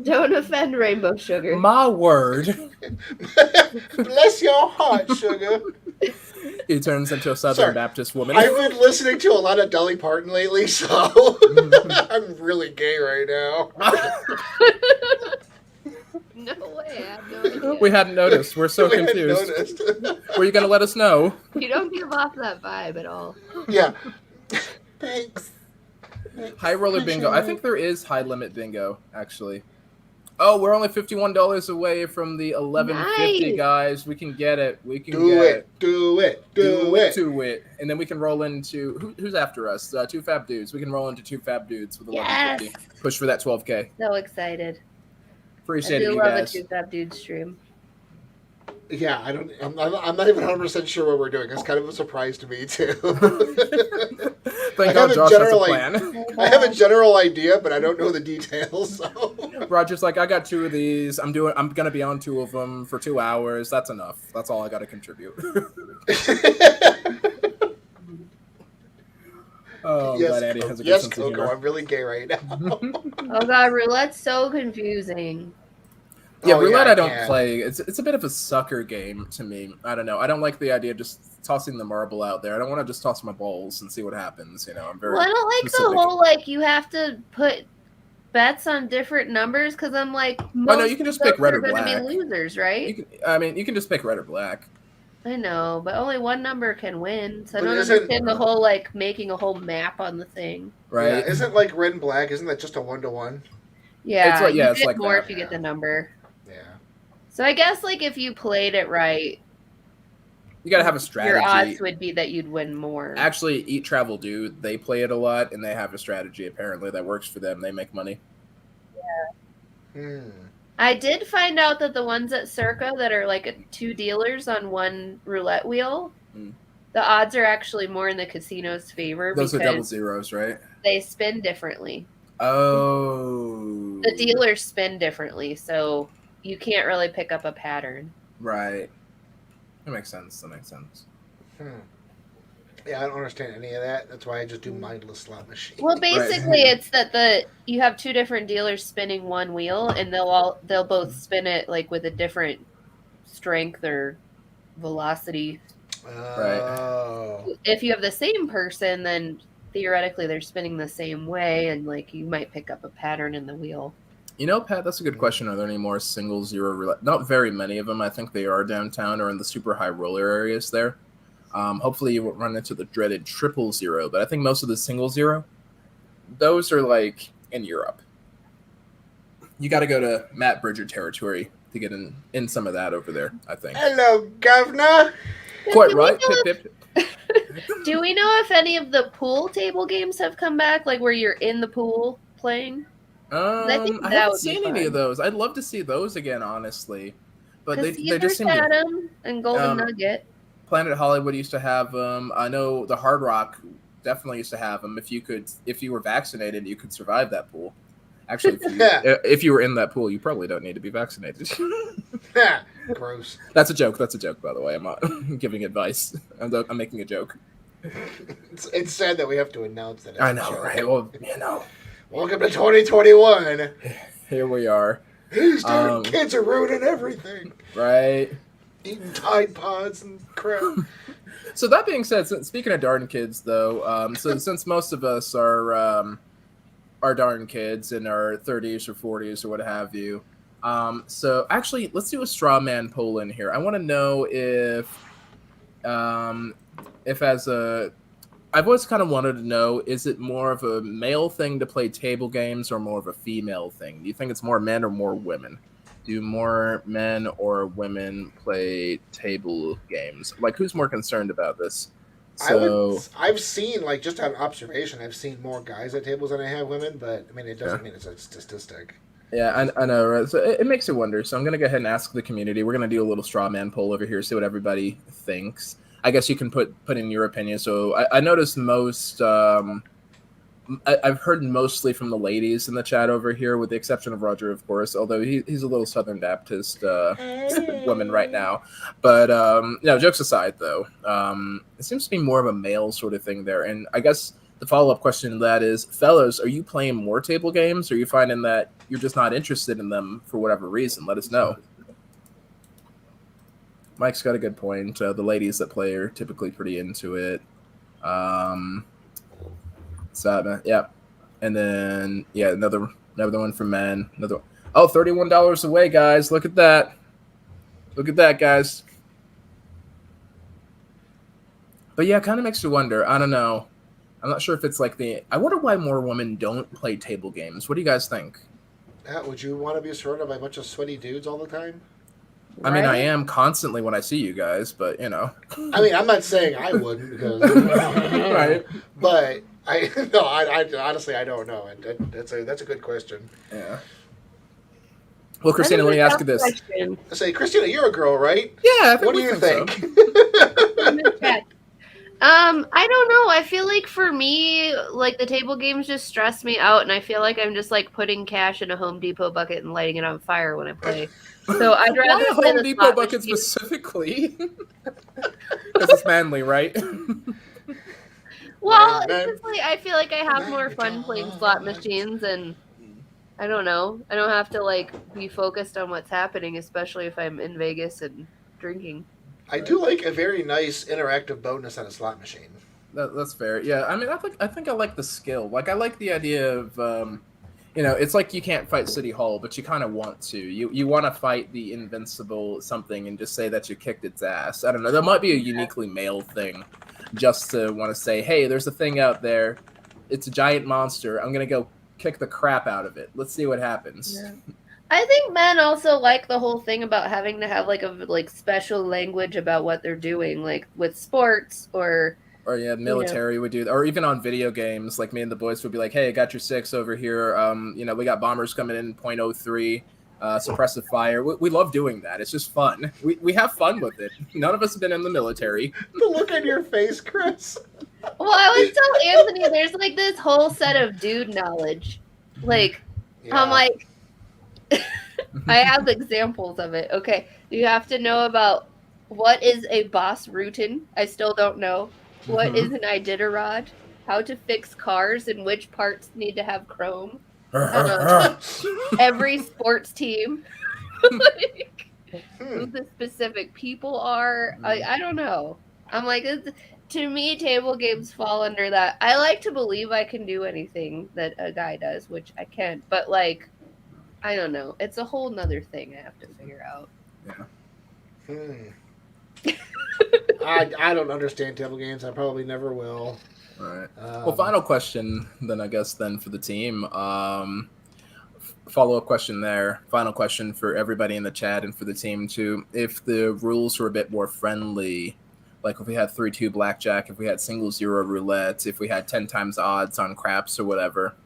Don't offend Rainbow Sugar. My word. Bless your heart, Sugar. He turns into a Southern Baptist woman. I've been listening to a lot of Dolly Parton lately, so I'm really gay right now. No way, I have no idea. We hadn't noticed. We're so confused. Were you going to let us know? You don't give off that vibe at all. Yeah. Thanks. High roller bingo. I think there is high limit bingo, actually. Oh, we're only $51 away from the $11.50, guys. We can get it. We can do it. Do it. And then we can roll into who's after us? Two Fab Dudes. We can roll into Two Fab Dudes with $11.50. Push for that $12K. So excited. Appreciate it, you love guys. a Two Fab Dudes stream. Yeah, I'm not even 100% sure what we're doing. It's kind of a surprise to me too. Thank I God have a Josh has a general, plan. I have a general idea, but I don't know the details. So. Roger's like, I got 2 of these. I'm gonna be on 2 of them for 2 hours. That's enough. That's all I got to contribute. Oh, I'm glad Andy has a good sense of Coco, humor. I'm really gay right now. Oh god, roulette's so confusing. Yeah, Oh, roulette yeah, I I don't can't. play. It's a bit of a sucker game to me. I don't know. I don't like the idea of just tossing the marble out there. I don't want to just toss my balls and see what happens. You know, I'm very Well, I don't like specific. the whole like you have to put bets on different numbers because I'm like most Oh no, you can just of those pick red are or going to be black. losers, right? You can just pick red or black. I know, but only one number can win, so I But don't understand the whole like making a whole map on the thing. Right? Yeah, isn't like red and black? Isn't that just a 1-to-1? Yeah, like- yeah, you it's get like more that, if you get yeah. the number. Yeah. So I guess like if you played it right, You got to have a strategy. your odds would be that you'd win more. Actually, Eat Travel Do, they play it a lot, and they have a strategy apparently that works for them. They make money. I did find out that the ones at Circa that are like 2 dealers on one roulette wheel, the odds are actually more in the casino's favor. Those are because double zeros, right? they spin differently. Oh. The dealers spin differently, so you can't really pick up a pattern. Right. That makes sense. Yeah, I don't understand any of that. That's why I just do mindless slot machines. Well, basically, it's that you have 2 different dealers spinning one wheel, and they'll both spin it like with a different strength or velocity. Oh. If you have the same person, then theoretically they're spinning the same way, and like you might pick up a pattern in the wheel. You know, Pat, that's a good question. Are there any more single zero roulette? Not very many of them. I think they are downtown or in the super high roller areas there. Hopefully you won't run into the dreaded 000, but I think most of the single zero, those are like in Europe. You got to go to Matt Bridger territory to get in some of that over there, I think. Hello, governor. Quite right. Pip, pip. Do we know if any of the pool table games have come back, like where you're in the pool playing? I think that haven't would be seen any fun. of those. I'd love to see those again, honestly. But they Caesar's just seem had to... them, and Golden Nugget. Planet Hollywood used to have them. I know the Hard Rock definitely used to have them. If you were vaccinated, you could survive that pool. Actually, if you were in that pool, you probably don't need to be vaccinated. Gross. That's a joke. That's a joke, by the way. I'm not giving advice. I'm making a joke. It's sad that we have to announce that. I know, right? Well, you know. Welcome to 2021. Here we are. These darn kids are ruining everything. Right. Eating Tide Pods and crap. So that being said, speaking of darn kids, though, so since most of us are darn kids in our 30s or 40s or what have you, so actually, let's do a straw man poll in here. I want to know if I've always kind of wanted to know, is it more of a male thing to play table games or more of a female thing? Do you think it's more men or more women? Do more men or women play table games? Like, who's more concerned about this? So I've seen, like, just on observation, I've seen more guys at tables than I have women, but I mean, it doesn't mean it's a statistic. Yeah, I know, right? So it makes you wonder. So I'm going to go ahead and ask the community. We're going to do a little straw man poll over here, see what everybody thinks. I guess you can put in your opinion. So I noticed most... I've heard mostly from the ladies in the chat over here, with the exception of Roger, of course, although he's a little Southern Baptist woman right now. But, no, jokes aside, though, it seems to be more of a male sort of thing there. And I guess the follow-up question to that is, fellas, are you playing more table games, or are you finding that you're just not interested in them for whatever reason? Let us know. Mike's got a good point. The ladies that play are typically pretty into it. So, yeah. And then, yeah, another one for men. Oh, $31 away, guys. Look at that. Look at that, guys. But yeah, it kind of makes you wonder. I don't know. I'm not sure if it's like I wonder why more women don't play table games. What do you guys think? Would you want to be surrounded by a bunch of sweaty dudes all the time? I mean, I am constantly when I see you guys, but, you know. I mean, I'm not saying I wouldn't, because... Right. But... I honestly, I don't know. That's a good question. Yeah. Well, Christina, let me ask you this. I say, Christina, you're a girl, right? Yeah, I think what do we you think? think? In the chat. I don't know. I feel like for me, like the table games just stress me out, and I feel like I'm just like putting cash in a Home Depot bucket and lighting it on fire when I play. So I'd rather Why a play Home the Depot slot bucket machine. specifically? Because it's manly, right? Well, Man, it's man, just like I feel like I have man, more you're fun playing slot done. machines, and I don't know. I don't have to like be focused on what's happening, especially if I'm in Vegas and drinking. I do like a very nice interactive bonus on a slot machine. That's fair. Yeah, I mean, I think I like the skill. Like, I like the idea of, it's like you can't fight City Hall, but you kind of want to. You want to fight the invincible something and just say that you kicked its ass. I don't know. That might be a uniquely male thing, just to want to say, hey, there's a thing out there. It's a giant monster. I'm gonna go kick the crap out of it. Let's see what happens. Yeah. I think men also like the whole thing about having to have like a like special language about what they're doing, like with sports or Or yeah, military would do that, or even on video games. Like me and the boys would be like, "Hey, I got your six over here. We got bombers coming in .03, suppressive fire." We love doing that. It's just fun. We have fun with it. None of us have been in the military. The look on your face, Chris. Well, I was telling Anthony there's like this whole set of dude knowledge. Like I'm like I have examples of it. Okay. You have to know about what is a boss rutin. I still don't know. What is an Iditarod? How to fix cars and which parts need to have chrome. Every sports team. Like, who the specific people are. I don't know. I'm like, to me, table games fall under that. I like to believe I can do anything that a guy does, which I can't. But like, I don't know. It's a whole nother thing I have to figure out. Yeah. I don't understand table games. I probably never will. All right. Well, final question then, I guess, then for the team. Follow-up question there. Final question for everybody in the chat and for the team too. If the rules were a bit more friendly, like if we had 3-2 blackjack, if we had single zero roulette, if we had 10 times odds on craps or whatever,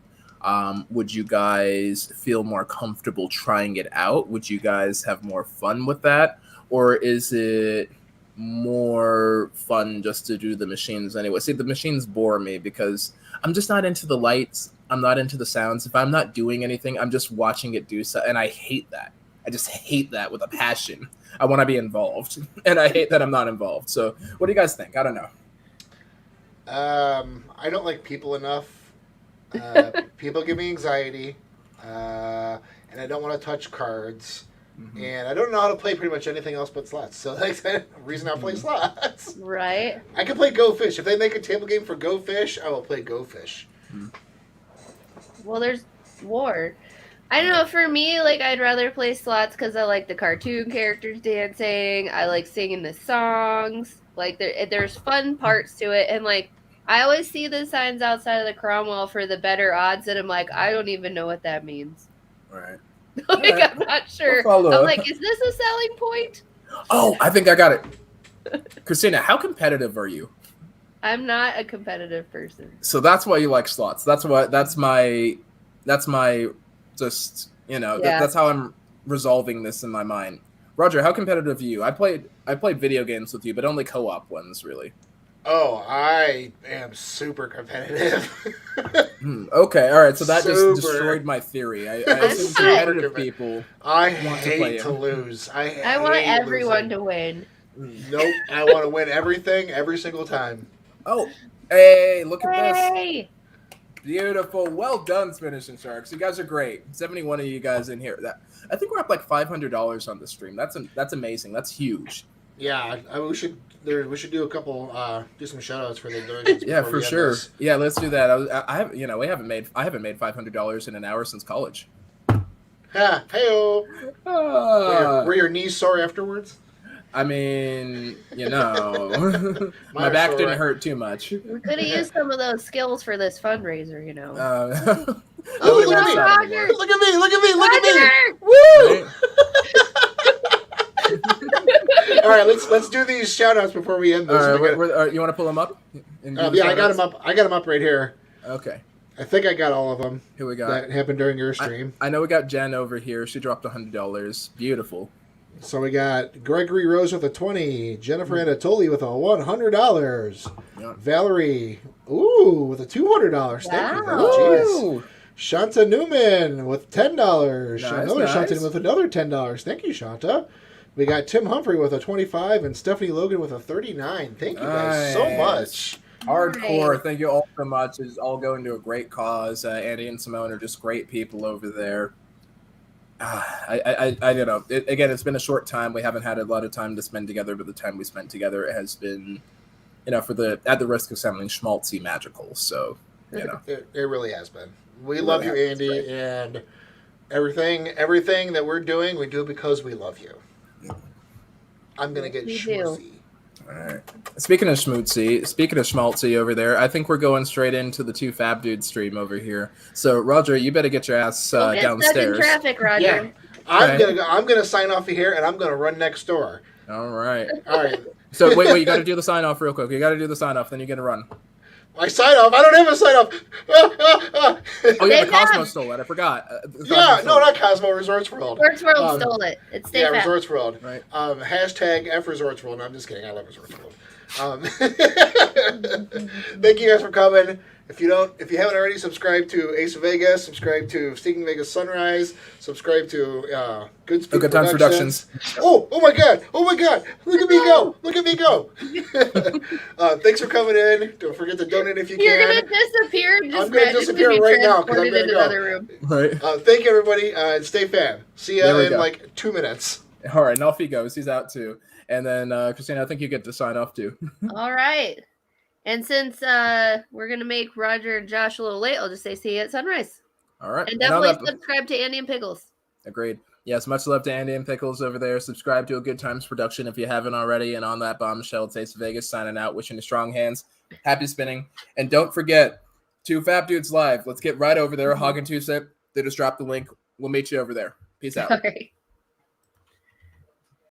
would you guys feel more comfortable trying it out? Would you guys have more fun with that? Or is it more fun just to do the machines anyway? See, the machines bore me because I'm just not into the lights. I'm not into the sounds. If I'm not doing anything, I'm just watching it do so. And I hate that. I just hate that with a passion. I want to be involved. And I hate that I'm not involved. So what do you guys think? I don't know. I don't like people enough. People give me anxiety. And I don't want to touch cards. Mm-hmm. And I don't know how to play pretty much anything else but slots. So that's the reason I play slots. Right. I can play Go Fish. If they make a table game for Go Fish, I will play Go Fish. Well, there's War. I don't know. For me, like, I'd rather play slots because I like the cartoon characters dancing. I like singing the songs. Like, there's fun parts to it. And, like, I always see the signs outside of the Cromwell for the better odds, and I'm like, I don't even know what that means. Right. Like, I'm not sure. I'm like, is this a selling point? Oh, I think I got it. Christina, how competitive are you? I'm not a competitive person. So that's why you like slots. That's my just, that's how I'm resolving this in my mind. Roger, how competitive are you? I played video games with you, but only co-op ones, really. Oh, I am super competitive. Okay, all right. So that just destroyed my theory. I assume competitive people. I hate to lose. I want everyone to win. Nope, I want to win everything every single time. Oh, hey, look at this. Beautiful. Well done, Spanish and Sharks. You guys are great. 71 of you guys in here. I think we're up like $500 on the stream. That's amazing. That's huge. Yeah, we should do a couple do some shout outs for the donations. Yeah, for sure. Yeah, let's do that. I haven't made $500 in an hour since college. Ha, heyo. Were your knees sore afterwards? I mean, my back didn't hurt too much. We could have used some of those skills for this fundraiser, Look at me! Roger. Look at me! Look at me! Look at me! Woo! All right, let's do these shout outs before we end this. You want to pull them up? Yeah, I got them up. I got them up right here. Okay. I think I got all of them. Who we got? That happened during your stream. I know we got Jen over here. She dropped $100. Beautiful. So we got Gregory Rose with a 20, Jennifer Anatoli with a $100, Yep. Valerie, with a $200. Thank you. Wow. Jeez. Woo! Shanta Newman with $10. Nice, Another nice. Shanta with another $10. Thank you, Shanta. We got Tim Humphrey with a 25 and Stephanie Logan with a 39. Thank you guys so Nice. much. Hardcore. Nice. Thank you all so much. It's all going to a great cause. Andy and Simone are just great people over there. I don't know. Again, it's been a short time. We haven't had a lot of time to spend together, but the time we spent together has been, at the risk of sounding schmaltzy, magical. So, It really has been. We It love really you, has. Andy, It's and everything that we're doing, we do because we love you. I'm gonna get We do. schmoozy. all right. Speaking of schmaltzy over there, I think we're going straight into the two Fab Dudes stream over here. So, Roger, you better get your ass Don't get stuck in downstairs. traffic, Roger. Yeah. I'm Okay. gonna go. I'm gonna sign off here, and I'm gonna run next door. All right. All right. So, wait, you got to do the sign off real quick. You got to do the sign off, then you're gonna run. My sign off. I don't have a sign off. Oh yeah, Stay the Cosmo Fab. stole it. I forgot. The Yeah, Cosmo no, stole it. not Cosmo. Resorts World. Resorts World Um, stole it. It's Stay Yeah, Fab. Resorts World. Right. Hashtag F Resorts World. No, I'm just kidding. I love Resorts World. Thank you guys for coming. If you haven't already, subscribe to Ace Vegas, subscribe to Stinking Vegas Sunrise, subscribe to Goodtimes Productions. Oh my God! Look at me go! Look at me go! Thanks for coming in. Don't forget to donate if you You're can. gonna disappear. And just I'm gonna magically disappear be right now, 'cause I'm transported gonna in go. another room. Right. Thank you, everybody, and stay fab. See There ya we in go. like 2 minutes. All right, and off he goes. He's out too. And then Christina, I think you get to sign off too. All right. And since we're gonna make Roger and Josh a little late, I'll just say see you at sunrise. All right. And on definitely that- subscribe to Andy and Pickles. Agreed. Yes, much love to Andy and Pickles over there. Subscribe to a Goodtimes production if you haven't already. And on that bombshell, it's Ace Vegas signing out, wishing you strong hands, happy spinning. And don't forget, two Fab Dudes live. Let's get right over there. Hog and Two Sip. They just dropped the link. We'll meet you over there. Peace out. All right.